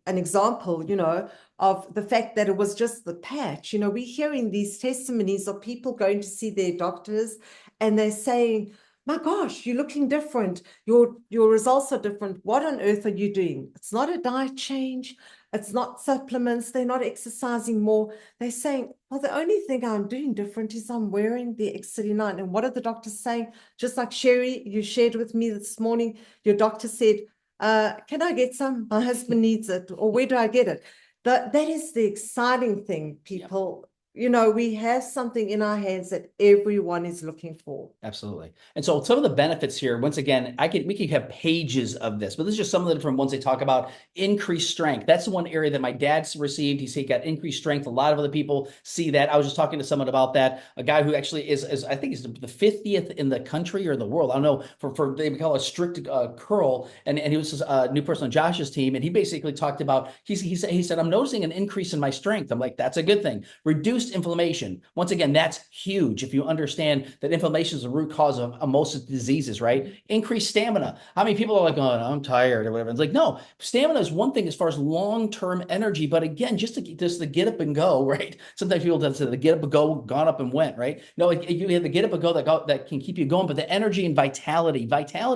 example, of the fact that it was just the patch, we're hearing these testimonies of people going to see their doctors and they're saying, my gosh, you're looking different. Your results are different. What on earth are you doing? It's not a diet change. It's not supplements. They're not exercising more. They're saying, well, the only thing I'm doing different is I'm wearing the X39. And what are the doctors saying? Just like Sherry, you shared with me this morning, your doctor said, can I get some? My husband needs it. Or where do I get it? That is the exciting thing, people. We have something in our hands that everyone is looking for. Absolutely. And so some of the benefits here, once again, we could have pages of this, but this is just some of the different ones they talk about. Increased strength. That's the one area that my dad's received. He got increased strength. A lot of other people see that. I was just talking to someone about that. A guy who actually is I think he's the 50th in the country or the world. I don't know, for they call it a strict curl. And he was a new person on Josh's team. And he basically talked about, he said, I'm noticing an increase in my strength. I'm like, that's a good thing. Reduced inflammation. Once again, that's huge. If you understand that inflammation is the root cause of most diseases, right? Increased stamina. How many people are like, oh, I'm tired or whatever? It's like, no, stamina is one thing as far as long-term energy, but again, just to get up and go, right? Sometimes people say the get up and go, gone up and went, right? No, you have the get up and go that can keep you going, but the energy and vitality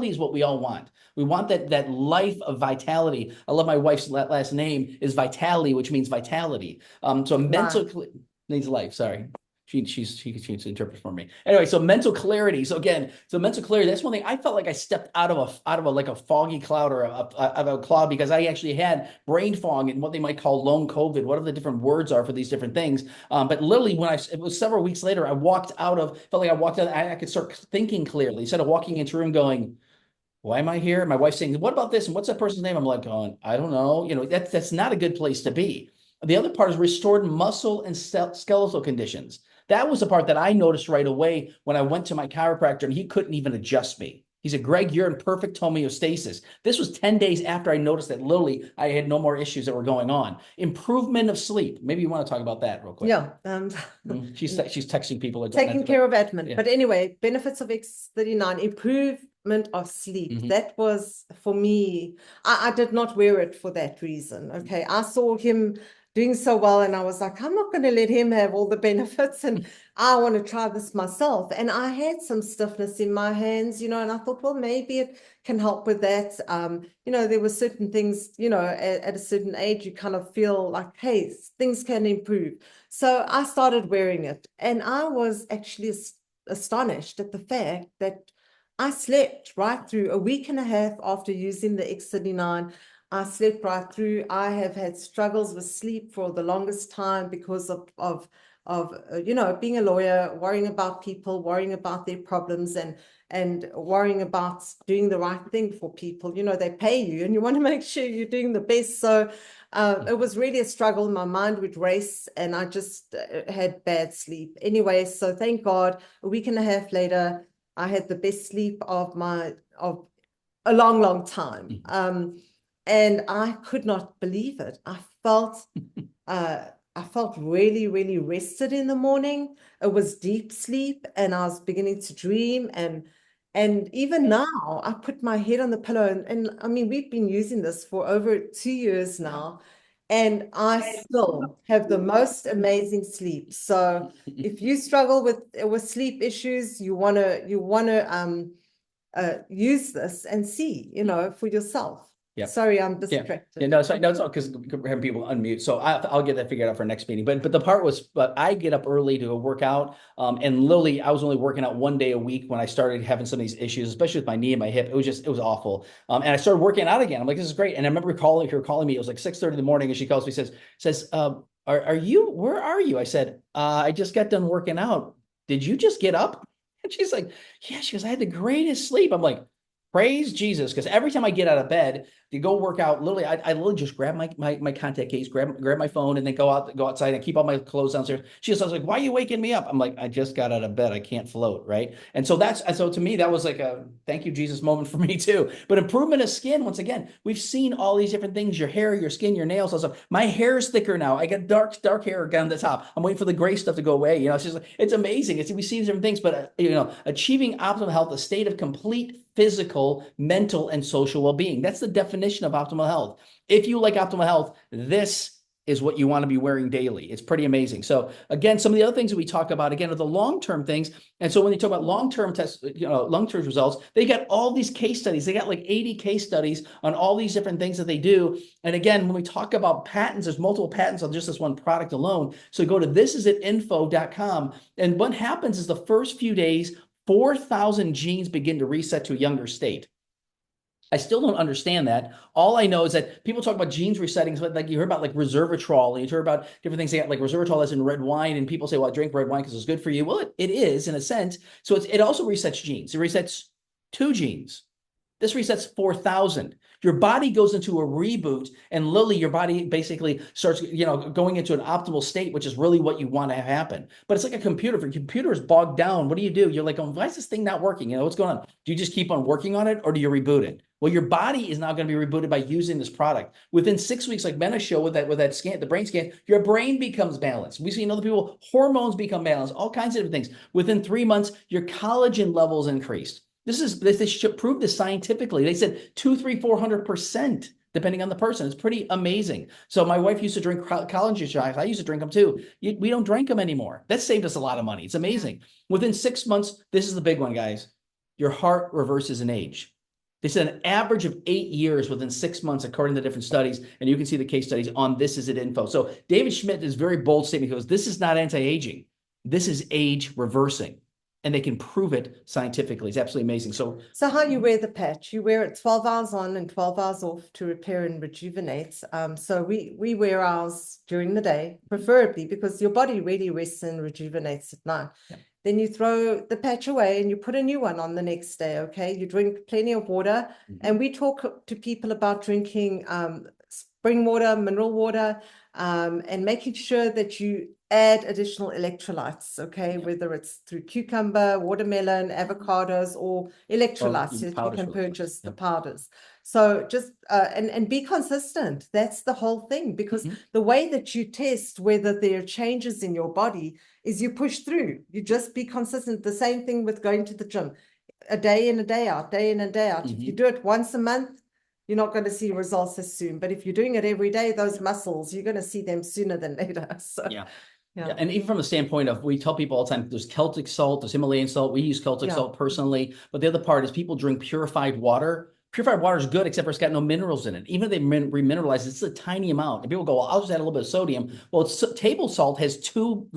is what we all want. We want that life of vitality. I love my wife's last name is Vitality, which means vitality. So mental needs life. Sorry. She interprets for me. Anyway, so mental clarity. So mental clarity, that's one thing I felt like I stepped out of a like a foggy cloud or out of a cloud, because I actually had brain fog and what they might call long COVID, whatever the different words are for these different things. But literally it was several weeks later, I felt like I walked out, I could start thinking clearly instead of walking into a room going, why am I here? My wife's saying, what about this? And what's that person's name? I'm like, going, I don't know. That's not a good place to be. The other part is restored muscle and skeletal conditions. That was the part that I noticed right away when I went to my chiropractor and he couldn't even adjust me. He said, Gregg, you're in perfect homeostasis. This was 10 days after I noticed that literally I had no more issues that were going on. Improvement of sleep. Maybe you want to talk about that real quick. Yeah. She's texting people. Taking care of admin. Yeah. But anyway, benefits of X39, improvement of sleep. Mm-hmm. That was for me, I did not wear it for that reason. Okay. I saw him doing so well and I was like, I'm not going to let him have all the benefits and I want to try this myself. And I had some stiffness in my hands, and I thought, well, maybe it can help with that. There were certain things, at a certain age, you kind of feel like, hey, things can improve. So I started wearing it and I was actually astonished at the fact that I slept right through a week and a half after using the X39. I slept right through. I have had struggles with sleep for the longest time because of being a lawyer, worrying about people, worrying about their problems and worrying about doing the right thing for people. They pay you and you want to make sure you're doing the best. So it was really a struggle. My mind would race and I just had bad sleep. Anyway, so thank God, a week and a half later, I had the best sleep of a long, long time. And I could not believe it. I felt really, really rested in the morning. It was deep sleep and I was beginning to dream. And even now, I put my head on the pillow and I mean, we've been using this for over 2 years now. And I still have the most amazing sleep. So if you struggle with sleep issues, you wanna use this and see, for yourself. Yeah. Sorry, I'm distracted. Yeah, no, it's all because we're having people unmute. So I'll get that figured out for next meeting. But the part was, I get up early to go work out. And literally, I was only working out 1 day a week when I started having some of these issues, especially with my knee and my hip. It was awful. And I started working out again. I'm like, this is great. And I remember her calling me. It was like 6:30 in the morning, and she calls me, says, where are you? I said, I just got done working out. Did you just get up? And she's like, yeah. She goes, I had the greatest sleep. I'm like, Praise Jesus, because every time I get out of bed to go work out, literally, I literally just grab my contact case, grab my phone, and then go outside and keep all my clothes downstairs. She was like, "Why are you waking me up?" I'm like, "I just got out of bed. I can't float, right?" And so to me, that was like a thank you Jesus moment for me too. But improvement of skin, once again, we've seen all these different things: your hair, your skin, your nails, all stuff. My hair is thicker now. I got dark hair down the top. I'm waiting for the gray stuff to go away. It's just it's amazing. We see these different things, but achieving optimal health, a state of complete physical, mental, and social well-being. That's the definition of optimal health. If you like optimal health, this is what you want to be wearing daily. It's pretty amazing. So again, some of the other things that we talk about, again, are the long-term things. And so when you talk about long-term tests, long-term results, they got all these case studies. They got like 80 case studies on all these different things that they do. And again, when we talk about patents, there's multiple patents on just this one product alone. So go to thisisitinfo.com. And what happens is the first few days, 4,000 genes begin to reset to a younger state. I still don't understand that. All I know is that people talk about genes resetting, but like you heard about like resveratrol, and you heard about different things. They got like resveratrol that's in red wine, and people say, "Well, I drink red wine because it's good for you." Well, it is in a sense. So it also resets genes. It resets 2 genes. This resets 4,000. Your body goes into a reboot, and literally your body basically starts, going into an optimal state, which is really what you want to have happen. But it's like a computer. If your computer is bogged down, what do? You're like, oh, why is this thing not working? What's going on? Do you just keep on working on it, or do you reboot it? Well, your body is now going to be rebooted by using this product. Within 6 weeks, like Mena showed with that scan, the brain scan, your brain becomes balanced. We've seen other people, hormones become balanced, all kinds of different things. Within 3 months, your collagen levels increased. They should prove this scientifically. They said 200, 300, 400%, depending on the person. It's pretty amazing. So my wife used to drink collagen shots. I used to drink them too. We don't drink them anymore. That saved us a lot of money. It's amazing. Within 6 months, this is the big one, guys. Your heart reverses in age. They said an average of 8 years within 6 months, according to different studies. And you can see the case studies on This Is It Info. So David Schmidt is very bold statement. He goes, this is not anti-aging. This is age reversing. And they can prove it scientifically. It's absolutely amazing. So how you wear the patch, you wear it 12 hours on and 12 hours off to repair and rejuvenate. So we wear ours during the day, preferably because your body really rests and rejuvenates at night. Yeah. Then you throw the patch away and you put a new one on the next day, okay? You drink plenty of water. Mm-hmm. And we talk to people about drinking spring water, mineral water, and making sure that you add additional electrolytes, okay? Yeah. Whether it's through cucumber, watermelon, avocados, or electrolytes that you can purchase, the powders. So just, and be consistent. That's the whole thing, because the way that you test whether there are changes in your body is you push through. You just be consistent. The same thing with going to the gym, a day in, a day out, day in and day out. If you do it once a month, you're not going to see results as soon. But if you're doing it every day, those muscles, you're going to see them sooner than later. So, yeah. And even from the standpoint of, we tell people all the time, there's Celtic salt, there's Himalayan salt. We use Celtic salt personally. But the other part is people drink purified water. Purified water is good, except for it's got no minerals in it. Even if they remineralize it, it's a tiny amount. And people go, well, I'll just add a little bit of sodium. Well, table salt has 2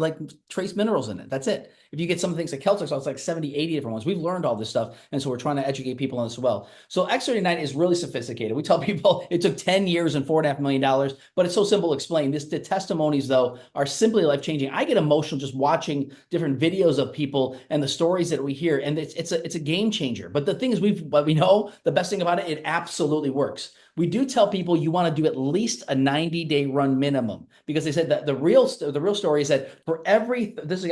trace minerals in it. That's it. If you get some things like Celtic salt, it's like 70, 80 different ones. We've learned all this stuff. And so we're trying to educate people on this as well. So X39 is really sophisticated. We tell people it took 10 years and $4.5 million, but it's so simple to explain. The testimonies, though, are simply life-changing. I get emotional just watching different videos of people and the stories that we hear. And it's a game changer. But the thing is, we know the best thing about it, it absolutely works. We do tell people you want to do at least a 90-day run minimum, because they said that the real story is that for every, this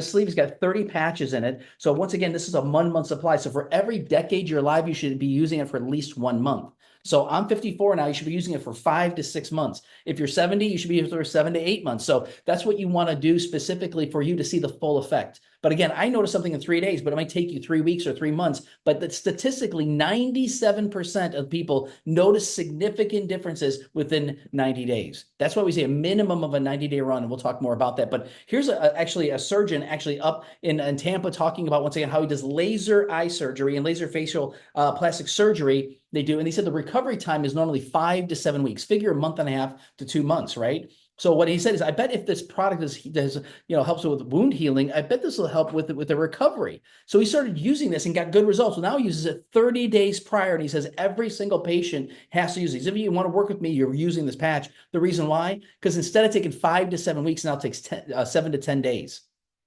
sleeve has got 30 patches in it. So once again, this is a 1 month supply. So for every decade you're alive, you should be using it for at least 1 month. So I'm 54 now, you should be using it for 5 to 6 months. If you're 70, you should be using it for 7 to 8 months. So that's what you want to do specifically for you to see the full effect. But again, I noticed something in 3 days, but it might take you 3 weeks or 3 months. But statistically, 97% of people notice significant differences within 90 days. That's why we say a minimum of a 90-day run, and we'll talk more about that. But here's actually a surgeon up in Tampa talking about, once again, how he does laser eye surgery and laser facial plastic surgery. They do, and he said the recovery time is normally 5 to 7 weeks. Figure a month and a half to 2 months, right? So what he said is, I bet if this product helps with wound healing, I bet this will help with the recovery. So he started using this and got good results. Well, now he uses it 30 days prior, and he says every single patient has to use these. If you want to work with me, you're using this patch. The reason why? Because instead of taking 5 to 7 weeks, now it takes 7 to 10 days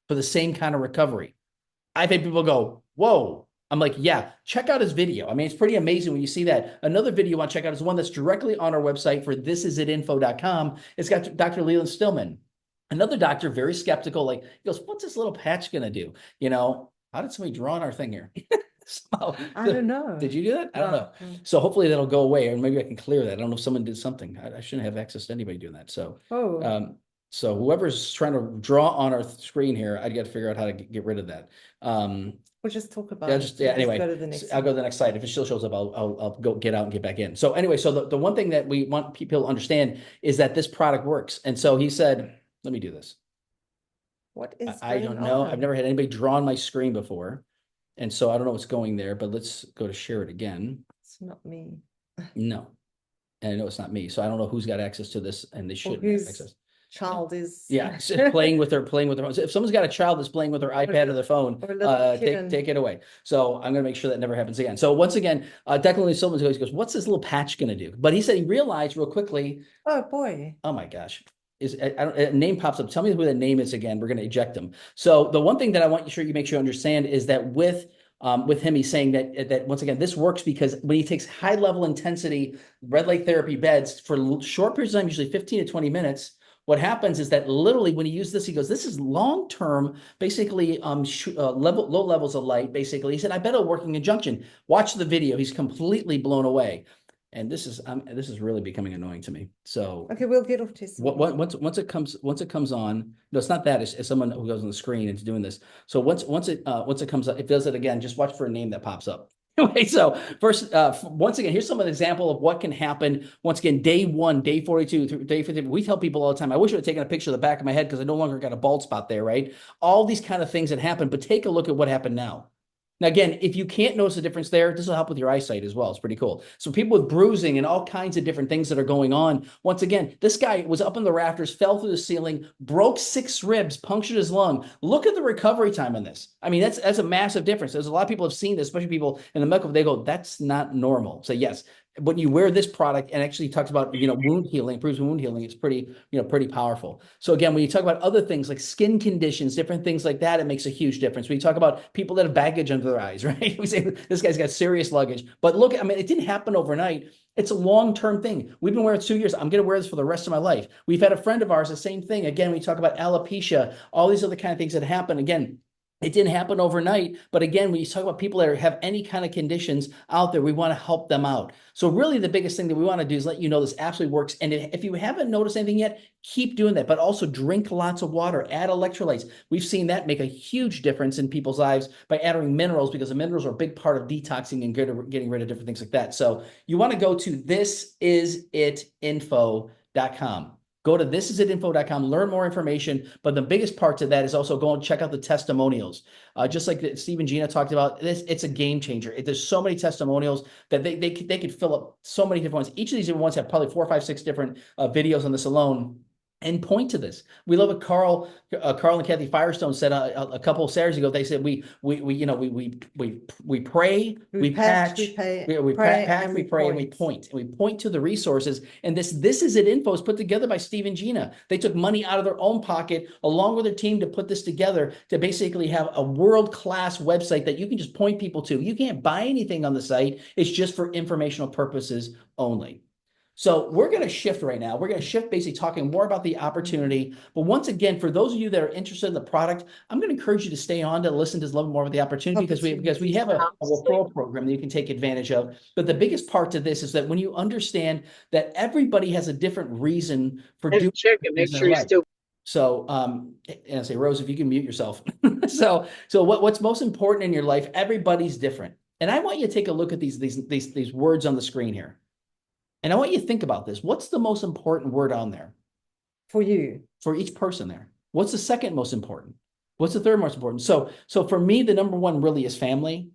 for the same kind of recovery. I've had people go, whoa, I'm like, yeah, check out his video. I mean, it's pretty amazing when you see that. Another video you want to check out is one that's directly on our website for thisitsitinfo.com. It's got Dr. Leland Stillman. Another doctor, very skeptical, like, he goes, what's this little patch going to do? You know, how did somebody draw on our thing here? I don't know. Did you do that? I don't know. So hopefully that'll go away, or maybe I can clear that. I don't know if someone did something. I shouldn't have access to anybody doing that. So, so whoever's trying to draw on our screen here, I got to figure out how to get rid of that. We'll just talk about Yeah, it. just, yeah, anyway, Go to the next I'll go to the next slide. If it still shows up, I'll go get out and get back in. So anyway, so the one thing that we want people to understand is that this product works. And so he said, let me do this. What is I don't know. I've never had anybody draw on my screen before. And so I don't know what's going there, but let's go to share it again. It's not me. No. And I know it's not me. So I don't know who's got access to this, and they should have access. Child is Playing with their phone. So if someone's got a child that's playing with their iPad or their phone, take it away. So I'm going to make sure that never happens again. So once again, Declan Silverman goes, what's this little patch going to do? But he said he realized real quickly. Oh boy. Oh my gosh. A name pops up. Tell me who the name is again. We're going to eject them. So the one thing that I want you to make sure you understand is that with him, he's saying that once again, this works because when he takes high level intensity red light therapy beds for short periods of time, usually 15 to 20 minutes, what happens is that literally when you use this, he goes, this is long-term, basically low levels of light, basically. He said, I bet it'll work in conjunction. Watch the video. He's completely blown away. And this is really becoming annoying to me. So okay, we'll get off to once it comes on. No, it's not that. It's someone who goes on the screen and is doing this. So once it comes up, it does it again. Just watch for a name that pops up. Anyway, so first, once again, here's some of the example of what can happen. Once again, day 1, day 42, through day 50. We tell people all the time, I wish I had taken a picture of the back of my head because I no longer got a bald spot there, right? All these kind of things that happen, but take a look at what happened now. Now, again, if you can't notice a difference there, this will help with your eyesight as well. It's pretty cool. So people with bruising and all kinds of different things that are going on. Once again, this guy was up in the rafters, fell through the ceiling, broke 6 ribs, punctured his lung. Look at the recovery time on this. I mean, that's a massive difference. There's a lot of people have seen this, especially people in the medical, they go, that's not normal. So yes, when you wear this product and actually talks about, wound healing, improves wound healing, it's pretty powerful. So again, when you talk about other things like skin conditions, different things like that, it makes a huge difference. When you talk about people that have baggage under their eyes, right? We say this guy's got serious luggage, but look, I mean, it didn't happen overnight. It's a long-term thing. We've been wearing it 2 years. I'm going to wear this for the rest of my life. We've had a friend of ours, the same thing. Again, we talk about alopecia, all these other kind of things that happen. Again, it didn't happen overnight, but again, when you talk about people that have any kind of conditions out there, we want to help them out. So really the biggest thing that we want to do is let you know this absolutely works. And if you haven't noticed anything yet, keep doing that, but also drink lots of water, add electrolytes. We've seen that make a huge difference in people's lives by adding minerals, because the minerals are a big part of detoxing and getting rid of different things like that. So you want to go to thisitsitinfo.com. Go to thisitsitinfo.com, learn more information. But the biggest part to that is also go and check out the testimonials. Just like Steve and Gina talked about, it's a game changer. There's so many testimonials that they could fill up so many different ones. Each of these different ones have probably 4, 5, 6 different videos on this alone. And point to this. We love what Carl and Kathy Firestone said a couple of Saturdays ago. They said we pray, we patch, we pray, and we point. And we point to the resources. And this is it info is put together by Steve and Gina. They took money out of their own pocket along with their team to put this together to basically have a world-class website that you can just point people to. You can't buy anything on the site. It's just for informational purposes only. So we're going to shift right now. We're going to shift basically talking more about the opportunity. But once again, for those of you that are interested in the product, I'm going to encourage you to stay on to listen to a little more about the opportunity because we have a referral program that you can take advantage of. But the biggest part to this is that when you understand that everybody has a different reason for doing make sure you're still. So, and I say, Rose, if you can mute yourself. So what's most important in your life? Everybody's different. And I want you to take a look at these words on the screen here. And I want you to think about this. What's the most important word on there? For you. For each person there. What's the second most important? What's the third most important? So for me, the number one really is family.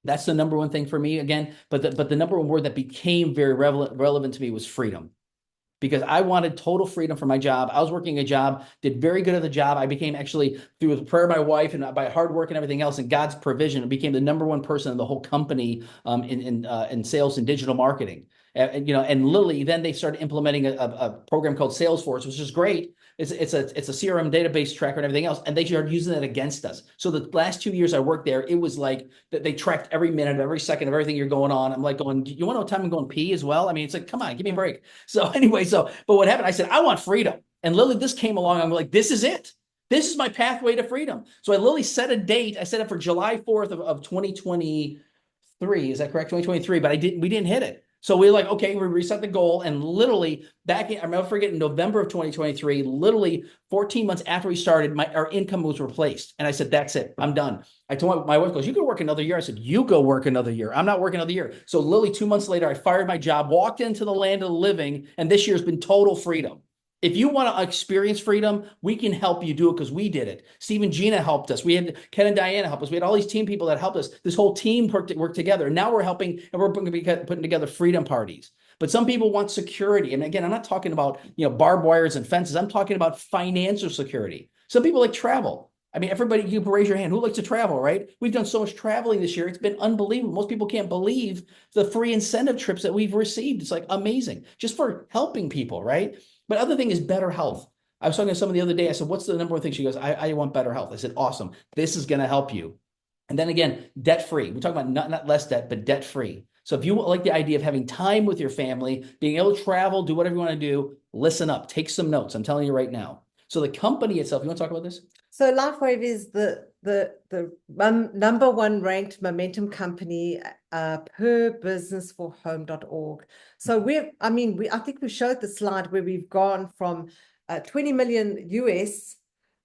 That's the number one thing for me again. But the number one word that became very relevant to me was freedom. Because I wanted total freedom for my job. I was working a job, did very good at the job. I became actually, through the prayer of my wife and by hard work and everything else and God's provision, I became the number one person in the whole company in sales and digital marketing. And literally then they started implementing a program called Salesforce, which is great. it's a CRM database tracker and everything else, and they started using that against us. So the last 2 years I worked there, it was like that they tracked every minute, every second of everything you're going on. I'm like going, you want to know what time I'm going pee as well? I mean, it's like, come on, give me a break. So anyway, but what happened? I said, I want freedom. And literally this came along. I'm like, this is it. This is my pathway to freedom. So I literally set a date. I set it for July 4th of 2023. Is that correct? 2023, but we didn't hit it. So we were like, okay, we reset the goal. And literally I remember forgetting November of 2023, literally 14 months after we started, our income was replaced. And I said, that's it. I'm done. I told my wife, goes, you can work another year. I said, you go work another year. I'm not working another year. So literally 2 months later, I fired my job, walked into the land of the living. And this year's been total freedom. If you want to experience freedom, we can help you do it because we did it. Steve and Gina helped us. We had Ken and Diana help us. We had all these team people that helped us. This whole team worked together. And now we're helping, and we're going to be putting together freedom parties. But some people want security. And again, I'm not talking about, barbed wires and fences. I'm talking about financial security. Some people like travel. I mean, everybody, you can raise your hand. Who likes to travel, right? We've done so much traveling this year. It's been unbelievable. Most people can't believe the free incentive trips that we've received. It's like amazing just for helping people, right? But other thing is better health. I was talking to someone the other day. I said, what's the number one thing? She goes, I want better health. I said, awesome. This is going to help you. And then again, debt-free. We talk about not less debt, but debt-free. So if you like the idea of having time with your family, being able to travel, do whatever you want to do, listen up, take some notes. I'm telling you right now. So the company itself, you want to talk about this? So LifeWave is the number one ranked momentum company per businessforhome.org. So I think we showed the slide where we've gone from 20 million US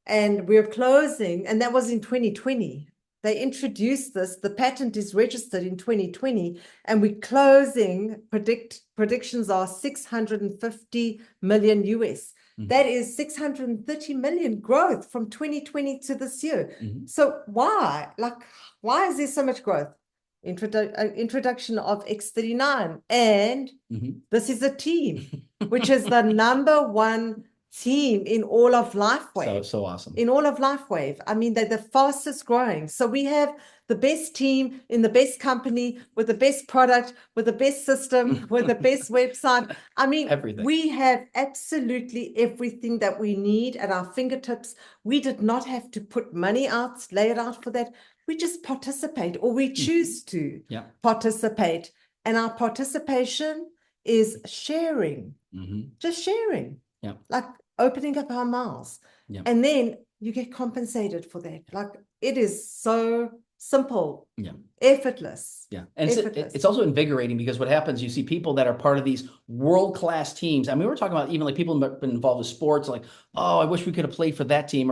and we're closing, and that was in 2020. They introduced this, the patent is registered in 2020, and we're closing, predictions are 650 million US. That is 630 million growth from 2020 to this year. So why is there so much growth? Introduction of X39, and this is a team, which is the number one team in all of LifeWave. So awesome. In all of LifeWave. I mean, they're the fastest growing. So we have the best team in the best company with the best product, with the best system, with the best website. I mean, everything. We have absolutely everything that we need at our fingertips. We did not have to put money out, lay it out for that. We just participate, or we choose to participate. And our participation is sharing, just sharing. Yeah. Like opening up our mouths. Yeah. And then you get compensated for that. Like it is so simple. Yeah. Effortless. Yeah. And effortless. it's also invigorating because what happens, you see people that are part of these world-class teams. I mean, we're talking about even like people who have been involved with sports, like, oh, I wish we could have played for that team.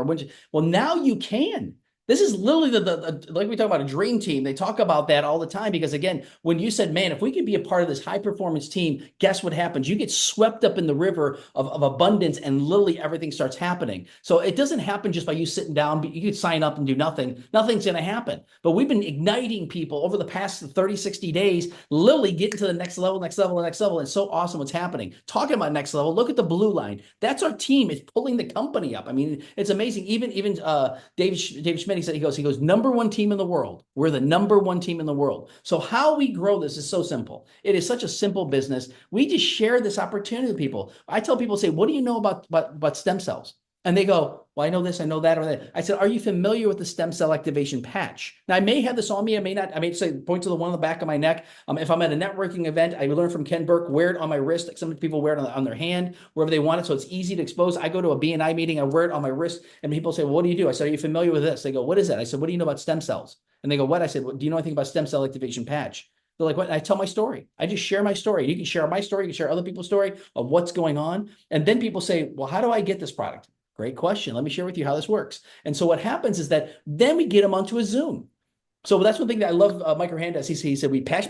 Well, now you can. This is literally like we talk about a dream team. They talk about that all the time because, again, when you said, man, if we could be a part of this high performance team, guess what happens? You get swept up in the river of abundance and literally everything starts happening. So it doesn't happen just by you sitting down. You could sign up and do nothing. Nothing's going to happen. But we've been igniting people over the past 30, 60 days, literally getting to the next level, next level, next level. And it's so awesome what's happening. Talking about next level, look at the blue line. That's our team. It's pulling the company up. I mean, it's amazing. Even David Schmidt, he goes, number one team in the world. We're the number one team in the world. So how we grow this is so simple. It is such a simple business. We just share this opportunity with people. I tell people, say, what do you know about stem cells? And they go, well, I know this, I know that, or that. I said, are you familiar with the stem cell activation patch? Now, I may have this on me, I may not. I may say, point to the one on the back of my neck. If I'm at a networking event, I learned from Ken Burke, wear it on my wrist. Like some people wear it on their hand, wherever they want it, so it's easy to expose. I go to a BNI meeting, I wear it on my wrist, and people say, well, what do you do? I said, are you familiar with this? They go, what is that? I said, what do you know about stem cells? And they go, what? I said, well, do you know anything about stem cell activation patch? They're like, what? And I tell my story. I just share my story. You can share my story, you can share other people's story of what's going on. And then people say, well, how do I get this product? Great question. Let me share with you how this works. And so what happens is that then we get them onto a Zoom. So that's one thing that I love Mike Hernandez. He said, we patch,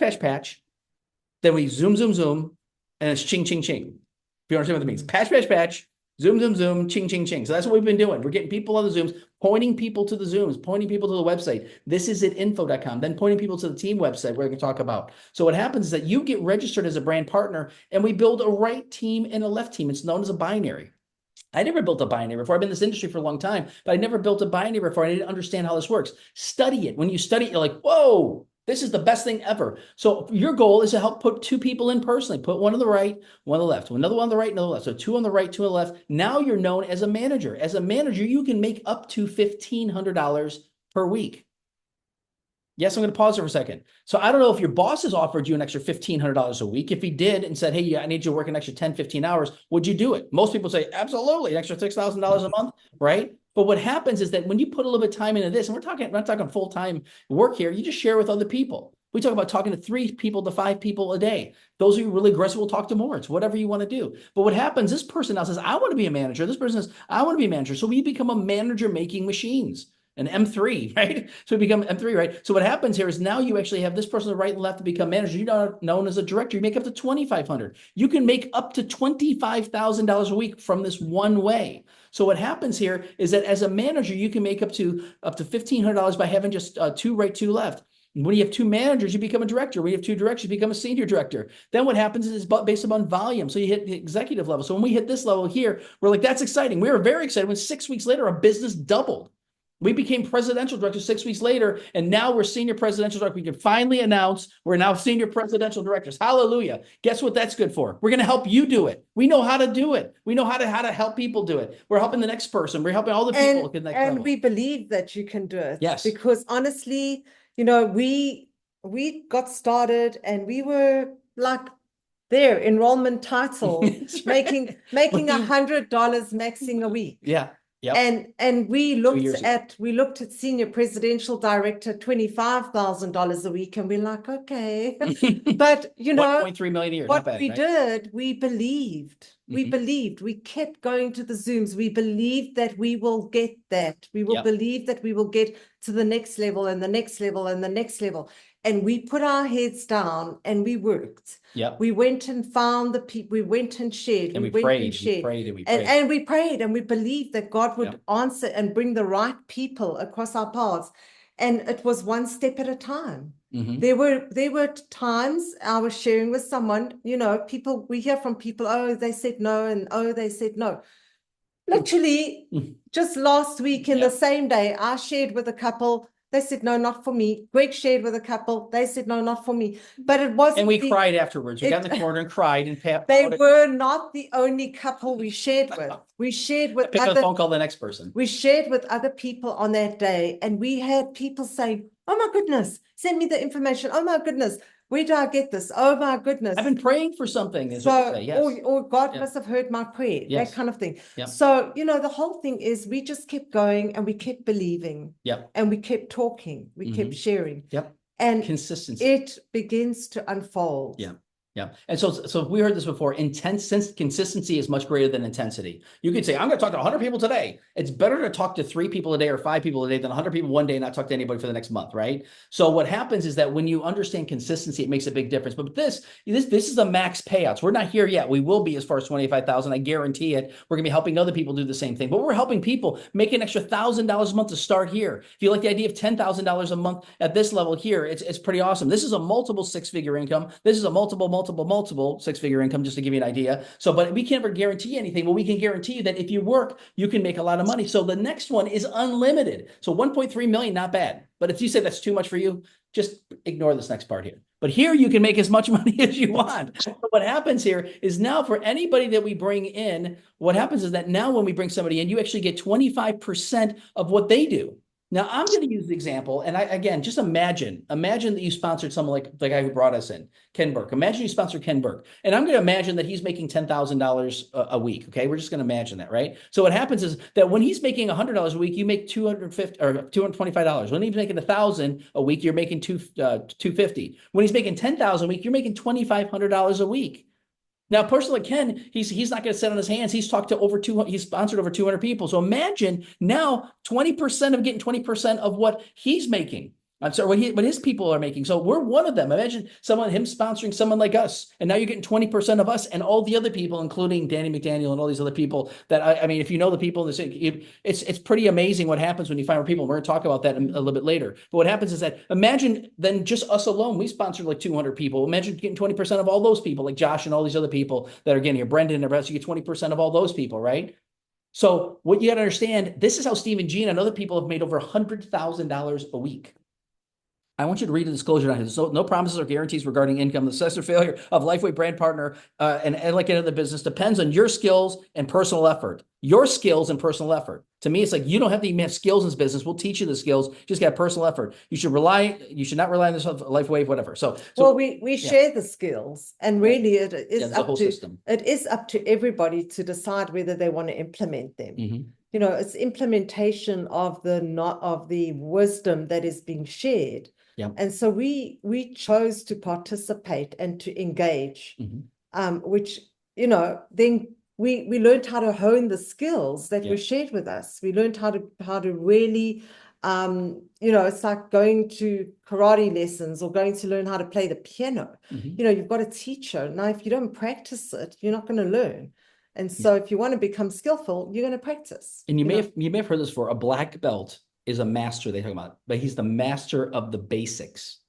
then we zoom, and it's ching, ching, ching. If you understand what that means. Patch, zoom, ching, ching, ching. So that's what we've been doing. We're getting people on the Zooms, pointing people to the Zooms, pointing people to the website. This is at info.com, then pointing people to the team website where we can talk about. So what happens is that you get registered as a brand partner and we build a right team and a left team. It's known as a binary. I never built a binary before. I've been in this industry for a long time, but I never built a binary before. I didn't understand how this works. Study it. When you study it, you're like, whoa, This is the best thing ever. So your goal is to help put two people in personally. Put one on the right, one on the left, another one on the right, another left. So two on the right, two on the left. Now you're known as a manager. As a manager, you can make up to $1,500 per week. Yes, I'm going to pause there for a second. So I don't know if your boss has offered you an extra $1,500 a week. If he did and said, hey, yeah, I need you to work an extra 10, 15 hours, would you do it? Most people say, absolutely, an extra $6,000 a month, right? But what happens is that when you put a little bit of time into this, and we're not talking full-time work here, you just share with other people. We talk about talking to 3 people to 5 people a day. Those of you really aggressive will talk to more. It's whatever you want to do. But what happens, this person now says, I want to be a manager. This person says, I want to be a manager. So we become a manager making machines. An M3, right? So we become M3, right? So what happens here is now you actually have this person on the right and left to become manager. You're known as a director. You make up to $2,500. You can make up to $25,000 a week from this one way. So what happens here is that as a manager, you can make up to $1,500 by having just 2 right, 2 left. When you have 2 managers, you become a director. When you have 2 directors, you become a senior director. Then what happens is it's based upon volume. So you hit the executive level. So when we hit this level here, we're like, that's exciting. We were very excited when 6 weeks later, our business doubled. We became presidential director 6 weeks later, and now we're senior presidential director. We can finally announce we're now senior presidential directors. Hallelujah. Guess what that's good for? We're going to help you do it. We know how to do it. We know how to help people do it. We're helping the next person. We're helping all the people at the next level. And we believe that you can do it. Yes. Because honestly, you know, we got started and we were like their enrollment title, making $100 maxing a week. Yeah. Yep. And we looked at senior presidential director, $25,000 a week, and we're like, okay, but you know, 1.3 million a year. What not bad, we right? did, we believed. We believed. We kept going to the Zooms. We believed that we will get that. We will believe that we will get to the next level and the next level and the next level. And we put our heads down and we worked. Yep. We went and found the people. We went and shared. And we we went prayed. and shared. We prayed and we and, prayed. and we prayed and we believed that God would answer and bring the right people across our paths. And it was one step at a time. There were times I was sharing with someone, you know, people, we hear from people, oh, they said no, and oh, they said no. Literally, just last week in the same day, I shared with a couple. They said, no, not for me. Gregg shared with a couple. They said, no, not for me. But it wasn't. And we cried afterwards. We got in the corner and cried. And they were not the only couple we shared with. We shared with pick up the phone, call the next person. We shared with other people on that day. And we had people saying, oh my goodness, send me the information. Oh my goodness, where do I get this? Oh my goodness. I've been praying for something. Is what they say. Yes. Or God must have heard my prayer, that kind of thing. So, you know, the whole thing is we just kept going and we kept believing. And we kept talking. We kept sharing. And consistency. It begins to unfold. Yeah. And so we heard this before. Consistency is much greater than intensity. You could say, I'm going to talk to 100 people today. It's better to talk to 3 people a day or 5 people a day than 100 people one day and not talk to anybody for the next month, right? So what happens is that when you understand consistency, it makes a big difference. But this is the max payouts. We're not here yet. We will be as far as 25,000. I guarantee it. We're going to be helping other people do the same thing. But we're helping people make an extra $1,000 a month to start here. If you like the idea of $10,000 a month at this level here, it's pretty awesome. This is a multiple 6-figure income. This is a multiple 6-figure income, just to give you an idea. So, but we can't ever guarantee anything, but we can guarantee you that if you work, you can make a lot of money. So the next one is unlimited. So 1.3 million, not bad. But if you say that's too much for you, just ignore this next part here. But here you can make as much money as you want. So what happens here is now for anybody that we bring in, what happens is that now when we bring somebody in, you actually get 25% of what they do. Now, I'm going to use the example, and again, just imagine that you sponsored someone like the guy who brought us in, Ken Burke. Imagine you sponsored Ken Burke, and I'm going to imagine that he's making $10,000 a week, okay? We're just going to imagine that, right? So what happens is that when he's making $100 a week, you make $250 or $225. When he's making $1,000 a week, you're making $250. When he's making $10,000 a week, you're making $2,500 a week. Now, a person like Ken, he's not going to sit on his hands. He's talked to over 200, he's sponsored over 200 people. So imagine now 20% of getting 20% of what he's making. I'm sorry, what his people are making. So we're one of them. Imagine him sponsoring someone like us. And now you're getting 20% of us and all the other people, including Danny McDaniel and all these other people that, I mean, if you know the people in the city, it's pretty amazing what happens when you find people. We're going to talk about that a little bit later. But what happens is that imagine then just us alone, we sponsored like 200 people. Imagine getting 20% of all those people, like Josh and all these other people that are getting here, Brendan and the rest, you get 20% of all those people, right? So what you got to understand, this is how Steve and Gina and other people have made over $100,000 a week. I want you to read the disclosure down here. There's no promises or guarantees regarding income. The success or failure of Lifeway brand partner and like any other business depends on your skills and personal effort. Your skills and personal effort. To me, it's like you don't have to even have skills in this business. We'll teach you the skills. You just got personal effort. You should not rely on this Lifeway, whatever. So well, we share the skills, and really it is up to system. It is up to everybody to decide whether they want to implement them. You know, it's implementation of the wisdom that is being shared. Yeah. And so we chose to participate and to engage, which, you know, then we learned how to hone the skills that were shared with us. We learned how to really, you know, it's like going to karate lessons or going to learn how to play the piano. You know, you've got a teacher. Now, if you don't practice it, you're not going to learn. And so if you want to become skillful, you're going to practice. And you may have heard this before. A black belt is a master they talk about, but he's the master of the basics.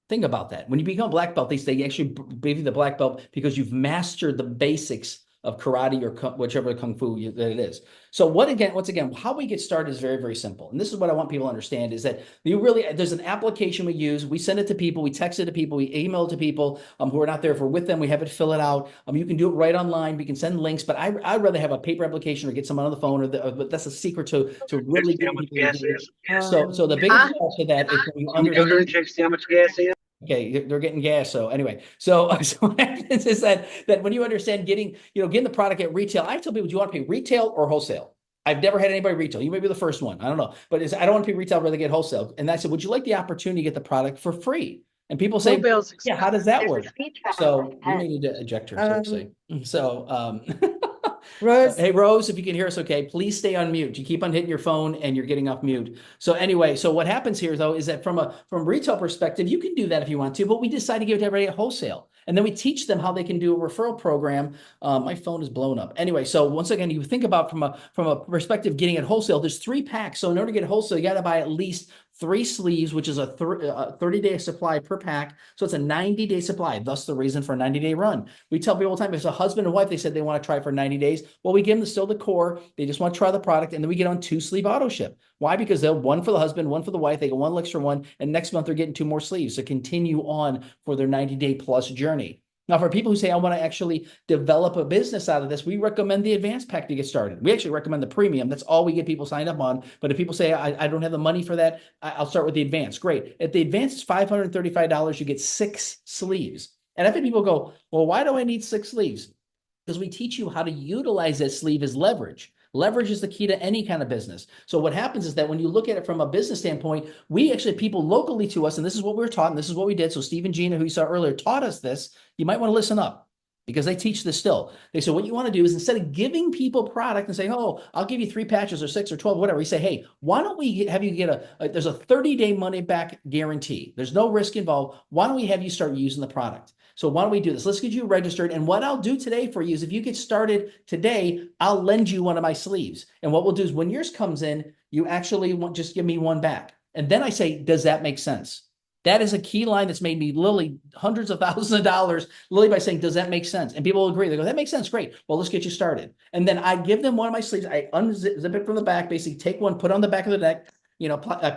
Think about that. When you become a black belt, they actually give you the black belt because you've mastered the basics of karate or whichever kung fu that it is. So once again, how we get started is very, very simple. And this is what I want people to understand is that there's an application we use. We send it to people, we text it to people, we email it to people who are not there. If we're with them, we have it fill it out. You can do it right online. We can send links, but I'd rather have a paper application or get someone on the phone but that's a secret to really get people. So the biggest part to that is when you understand. How much gas is? Okay, they're getting gas. So anyway, so what happens is that when you understand getting the product at retail, I tell people, do you want to pay retail or wholesale? I've never had anybody retail. You may be the first one. I don't know, but I don't want to pay retail, I'd rather get wholesale. And I said, would you like the opportunity to get the product for free? And people say, yeah, how does that work? So you may need to eject her. So Rose. Hey, Rose, if you can hear us okay, please stay on mute. You keep on hitting your phone and you're getting off mute. So anyway, so what happens here though is that from retail perspective, you can do that if you want to, but we decide to give it to everybody at wholesale. And then we teach them how they can do a referral program. My phone is blown up. Anyway, so once again, you think about from a perspective getting it wholesale, there's 3 packs. So in order to get it wholesale, you got to buy at least 3 sleeves, which is a 30-day supply per pack. So it's a 90-day supply. Thus the reason for a 90-day run. We tell people all the time, if it's a husband and wife, they said they want to try for 90 days. Well, we give them still the core. They just want to try the product. And then we get on 2 sleeve auto ship. Why? Because they'll one for the husband, one for the wife. They get 1 extra one. And next month they're getting 2 more sleeves. So continue on for their 90-day plus journey. Now, for people who say, I want to actually develop a business out of this, we recommend the advanced pack to get started. We actually recommend the premium. That's all we get people signed up on. But if people say, I don't have the money for that, I'll start with the advanced. Great. At the advanced, it's $535. You get 6 sleeves. And I've had people go, well, why do I need 6 sleeves? Because we teach you how to utilize that sleeve as leverage. Leverage is the key to any kind of business. So what happens is that when you look at it from a business standpoint, we actually have people locally to us, and this is what we were taught, and this is what we did. So Steve and Gina, who you saw earlier, taught us this. You might want to listen up because they teach this still. They say, what you want to do is instead of giving people product and saying, oh, I'll give you 3 patches or 6 or 12, whatever, you say, hey, why don't we have you get there's a 30-day money back guarantee. There's no risk involved. Why don't we have you start using the product? So why don't we do this? Let's get you registered. And what I'll do today for you is if you get started today, I'll lend you one of my sleeves. And what we'll do is when yours comes in, you actually just give me one back. And then I say, does that make sense? That is a key line that's made me literally hundreds of thousands of dollars, literally by saying, does that make sense? And people will agree. They go, that makes sense. Great. Well, let's get you started. And then I give them one of my sleeves. I unzip it from the back, basically take one, put it on the back of the neck,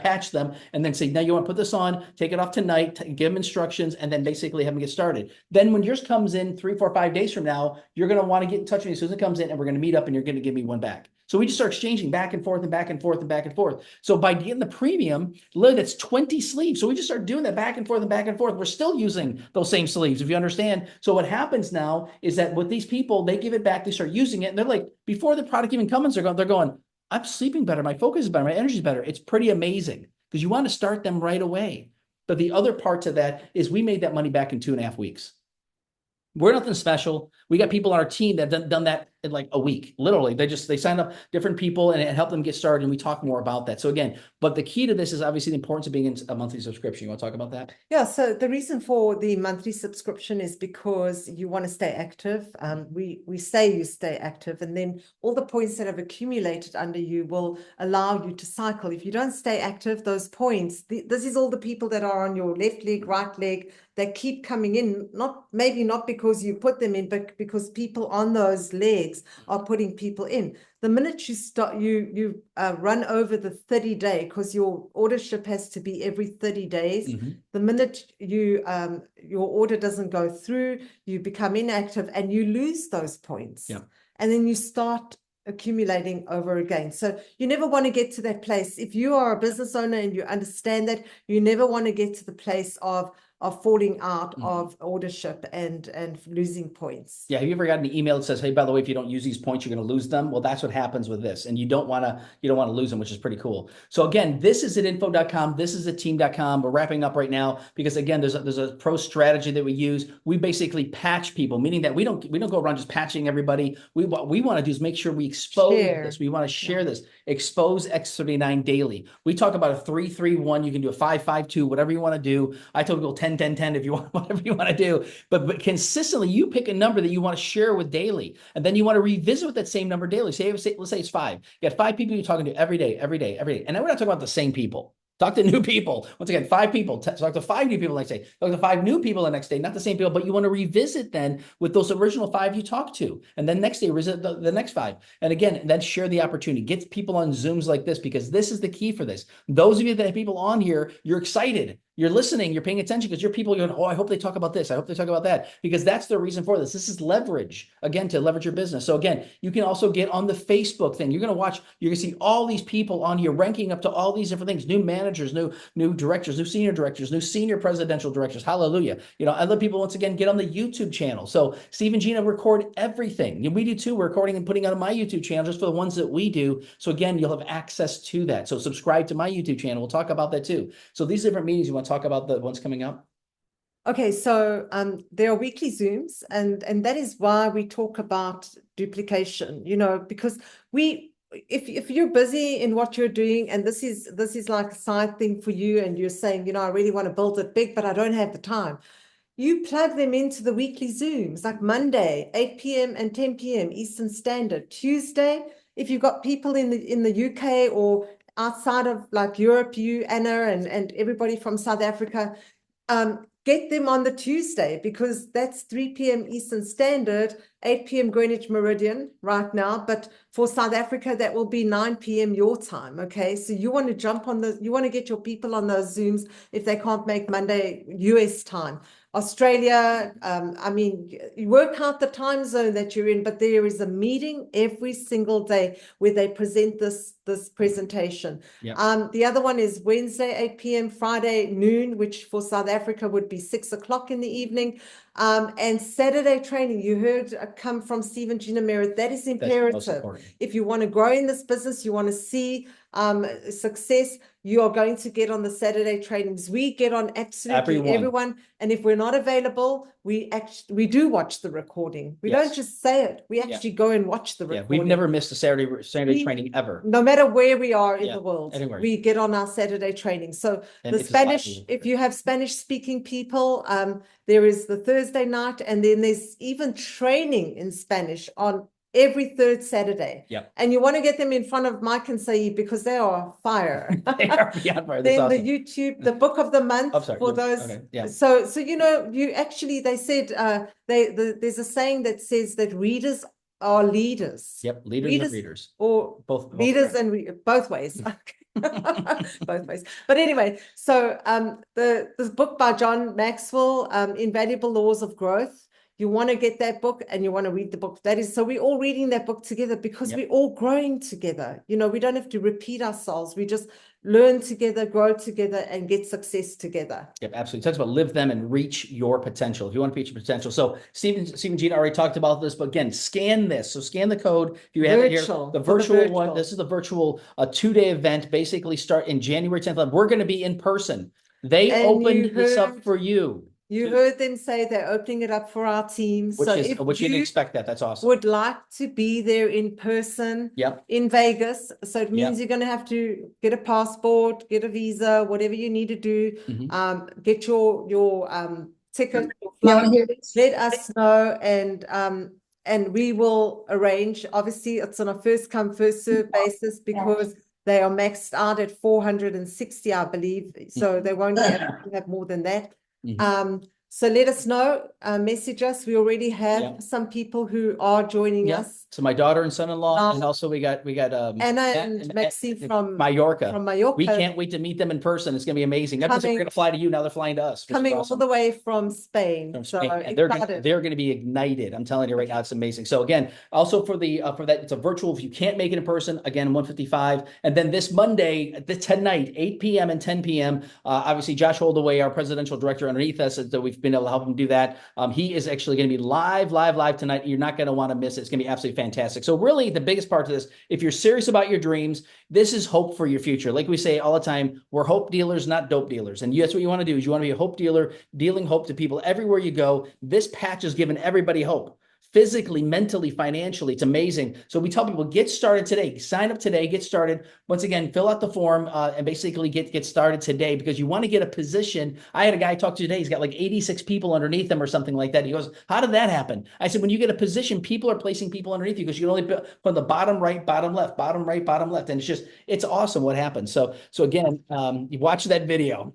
patch them, and then say, now you want to put this on, take it off tonight, give them instructions, and then basically have them get started. Then when yours comes in 3, 4, 5 days from now, you're going to want to get in touch with me as soon as it comes in, and we're going to meet up, and you're going to give me one back. So we just start exchanging back and forth and back and forth and back and forth. So by getting the premium, literally that's 20 sleeves. So we just start doing that back and forth and back and forth. We're still using those same sleeves, if you understand. So what happens now is that with these people, they give it back, they start using it, and they're like, before the product even comes, they're going, I'm sleeping better, my focus is better, my energy is better. It's pretty amazing because you want to start them right away. But the other part to that is we made that money back in 2.5 weeks. We're nothing special. We got people on our team that done that in like a week. Literally, they signed up different people and it helped them get started. And we talk more about that. So again, but the key to this is obviously the importance of being in a monthly subscription. You want to talk about that? Yeah. So the reason for the monthly subscription is because you want to stay active. We say you stay active, and then all the points that have accumulated under you will allow you to cycle. If you don't stay active, those points, this is all the people that are on your left leg, right leg, that keep coming in, maybe not because you put them in, but because people on those legs legs are putting people in. The minute you start, you run over the 30-day, because your ordership has to be every 30 days. The minute you your order doesn't go through, you become inactive and you lose those points. And then you start accumulating over again. So you never want to get to that place. If you are a business owner and you understand that, you never want to get to the place of falling out of ordership and losing points. Yeah. Have you ever gotten an email that says, hey, by the way, if you don't use these points, you're going to lose them? Well, that's what happens with this. And you don't want to lose them, which is pretty cool. So again, this is at info.com. This is at team.com. We're wrapping up right now because again, there's a pro strategy that we use. We basically patch people, meaning that we don't go around just patching everybody. What we want to do is make sure we expose this. We want to share this, expose X39 daily. We talk about a 3-3-1. You can do a 5-5-2, whatever you want to do. I tell people 10-10-10 if you want, whatever you want to do. But consistently, you pick a number that you want to share with daily, and then you want to revisit with that same number daily. Let's say it's 5. You got 5 people you're talking to every day. And then we're not talking about the same people. Talk to new people. Once again, 5 people. Talk to 5 new people the next day. Talk to 5 new people the next day. Not the same people, but you want to revisit then with those original 5 you talked to. And then next day, visit the next 5. And again, then share the opportunity. Get people on Zooms like this, because this is the key for this. Those of you that have people on here, you're excited. You're listening, you're paying attention because your people are going, oh, I hope they talk about this. I hope they talk about that, because that's the reason for this. This is leverage, again, to leverage your business. So again, you can also get on the Facebook thing. You're going to see all these people on here ranking up to all these different things, new managers, new directors, new senior directors, new senior presidential directors. Hallelujah. I let people once again get on the YouTube channel. So Steve and Gina record everything. We do too. We're recording and putting on my YouTube channel just for the ones that we do. So again, you'll have access to that. So subscribe to my YouTube channel. We'll talk about that too. So these different meetings, you want to talk about the ones coming up? Okay, so there are weekly Zooms, and that is why we talk about duplication, because if you're busy in what you're doing, and this is like a side thing for you, and you're saying, I really want to build it big, but I don't have the time. You plug them into the weekly Zooms, like Monday, 8 p.m. and 10 p.m. Eastern Standard. Tuesday, if you've got people in the UK or outside of like Europe, you, Anna, and everybody from South Africa, get them on the Tuesday, because that's 3 p.m. Eastern Standard, 8 p.m. Greenwich Meridian right now. But for South Africa, that will be 9 p.m. your time. Okay. So you want to you want to get your people on those Zooms if they can't make Monday US time. Australia, you work out the time zone that you're in, but there is a meeting every single day where they present this presentation. The other one is Wednesday, 8 p.m., Friday, noon, which for South Africa would be 6 o'clock in the evening. And Saturday training, you heard come from Steve and Gina Merritt. That is imperative. If you want to grow in this business, you want to see success, you are going to get on the Saturday trainings. We get on absolutely everyone. And if we're not available, we do watch the recording. We don't just say it. We actually go and watch the recording. We've never missed a Saturday training ever. No matter where we are in the world, anywhere. We get on our Saturday training. So the Spanish, if you have Spanish speaking people, there is the Thursday night, and then there's even training in Spanish on every 3rd Saturday. And you want to get them in front of Mike and Saeed, because they are fire. They are beyond fire. Then awesome. The YouTube, the book of the month for those. Okay. So you actually, they said there's a saying that says that readers are leaders. Leaders and readers. Or both leaders and both ways. Both ways. But anyway, so this book by John Maxwell, Invaluable Laws of Growth. You want to get that book and you want to read the book. So we're all reading that book together, because we're all growing together. We don't have to repeat ourselves. We just learn together, grow together, and get success together. Absolutely. It talks about live them and reach your potential. If you want to reach your potential. So Steve and Gina already talked about this, but again, scan this. So scan the code. If you have it here, the virtual one, this is the virtual 2-day event, basically start in January 10th. We're going to be in person. They opened this up for you. You heard them say they're opening it up for our teams. Which you didn't expect that. That's awesome. Would like to be there in person in Vegas. So it means you're going to have to get a passport, get a visa, whatever you need to do. Get your ticket, your flight. Let us know, and we will arrange. Obviously, it's on a first come, first serve basis, because they are maxed out at 460, I believe. So they won't be able to have more than that. So let us know, message us. We already have Yeah. some people who are joining Yeah. us. So my daughter and son-in-law, and also we got Anna Matt and Maxine from Mallorca. Mallorca. We can't wait to meet them in person. It's gonna be amazing. Not just they're gonna fly to you, now they're flying to us. which is Coming all awesome. the way from Spain. From So Spain. And excited. they're gonna be ignited. I'm telling you right now, it's amazing. So again, also for that, it's a virtual. If you can't make it in person, again, 155. And then this Monday, tonight, 8 p.m. and 10 p.m. Obviously, Josh Holdaway, our presidential director underneath us, so we've been able to help him do that. He is actually going to be live tonight. You're not going to want to miss it. It's going to be absolutely fantastic. So really, the biggest part to this, if you're serious about your dreams, this is hope for your future. Like we say all the time, we're hope dealers, not dope dealers. And that's what you want to do, is you want to be a hope dealer, dealing hope to people everywhere you go. This patch is giving everybody hope. Physically, mentally, financially, it's amazing. So we tell people, get started today. Sign up today, get started. Once again, fill out the form and basically get started today, because you want to get a position. I had a guy talk to today. He's got like 86 people underneath him or something like that. He goes, how did that happen? I said, when you get a position, people are placing people underneath you, because you can only put the bottom right, bottom left, bottom right, bottom left. And it's awesome what happens. So again, you watch that video.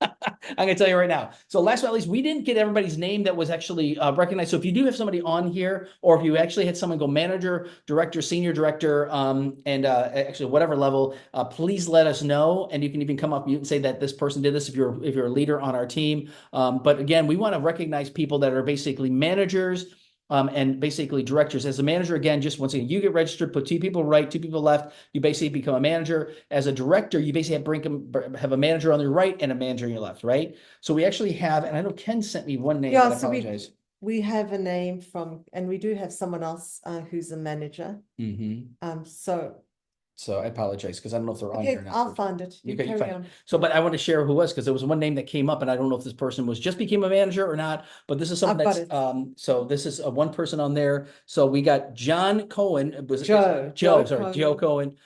I'm going to tell you right now. So last but not least, we didn't get everybody's name that was actually recognized. So if you do have somebody on here, or if you actually had someone go manager, director, senior director, and actually whatever level, please let us know. And you can even come up and say that this person did this if you're a leader on our team. But again, we want to recognize people that are basically managers, and basically directors. As a manager, again, just once again, you get registered, put 2 people right, 2 people left, you basically become a manager. As a director, you basically have a manager on your right and a manager on your left, right? So we actually have, and I know Ken sent me one name, but I apologize. We have a name from, and we do have someone else who's a manager. So I apologize, because I don't know if they're on here or not. I'll find it. You carry on. So, but I want to share who was, because there was one name that came up, and I don't know if this person just became a manager or not, but this is something that's, so this is one person on there. So we got John Cohen, Joe Cohen,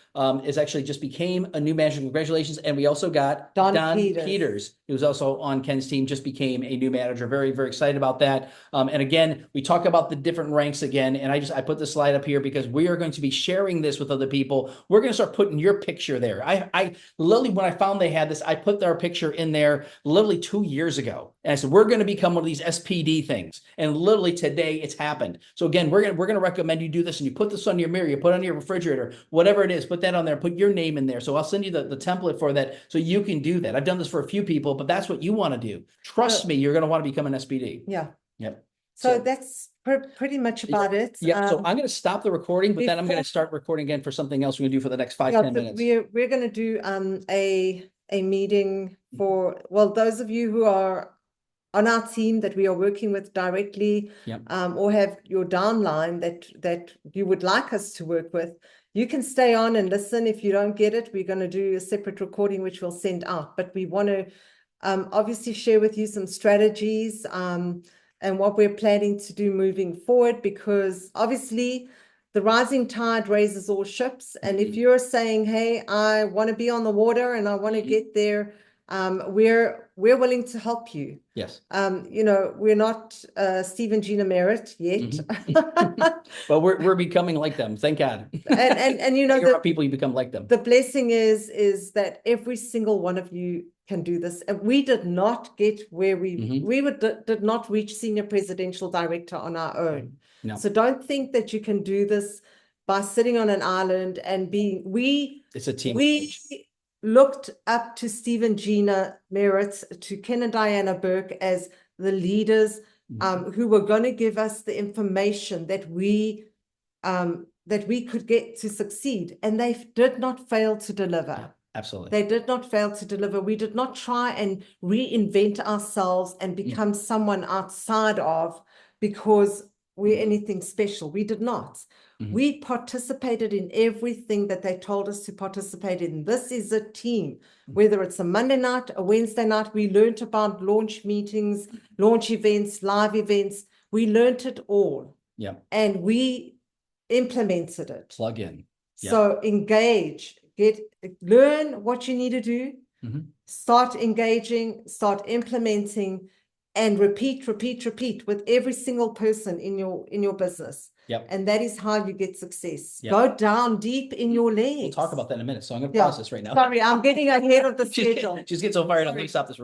is actually just became a new manager. Congratulations. And we also got Don Peters, who's also on Ken's team, just became a new manager. Very, very excited about that. And again, we talk about the different ranks again, and I put the slide up here because we are going to be sharing this with other people. We're going to start putting your picture there. I literally, when I found they had this, I put their picture in there literally 2 years ago. And I said, we're going to become one of these SPD things. And literally today it's happened. So again, we're going to recommend you do this, and you put this on your mirror, you put it on your refrigerator, whatever it is, put that on there, put your name in there. So I'll send you the template for that, so you can do that. I've done this for a few people, but that's what you want to do. Trust me, you're going to want to become an SPD. Yeah. Yep. So that's pretty much about it. Yeah. So I'm going to stop the recording, but then I'm going to start recording again for something else we're going to do for the next 5-10 minutes. We're going to do a meeting for, well, those of you who are on our team that we are working with directly, or have your downline that you would like us to work with. You can stay on and listen. If you don't get it, we're going to do a separate recording, which we'll send out. But we want to obviously share with you some strategies and what we're planning to do moving forward, because obviously the rising tide raises all ships. And if you're saying, hey, I want to be on the water and I want to get there, we're willing to help you. Yes. We're not Steve and Gina Merritt yet. But we're becoming like them, thank God. And the people, you become like them. The blessing is that every single one of you can do this. And we did not get where we did not reach senior presidential director on our own. No. So don't think that you can do this by sitting on an island and it's a team. We looked up to Steve and Gina Merritt, to Ken and Diana Burke as the leaders who were going to give us the information that we could get to succeed. And they did not fail to deliver. Yeah, absolutely. They did not fail to deliver. We did not try and reinvent ourselves and become someone outside of because we're anything special. We did not. We participated in everything that they told us to participate in. This is a team, whether it's a Monday night, a Wednesday night. We learned about launch meetings, launch events, live events. We learned it all. Yeah. And we implemented it. Plug in. Yeah. So engage, learn what you need to do, start engaging, start implementing, and repeat with every single person in your business. Yep. And that is how you get success. Yep. Go down deep in your legs. We'll talk about that in a minute. So I'm going to pause this right now. Sorry, I'm getting ahead of the schedule. She's getting so fired up. Let me stop this.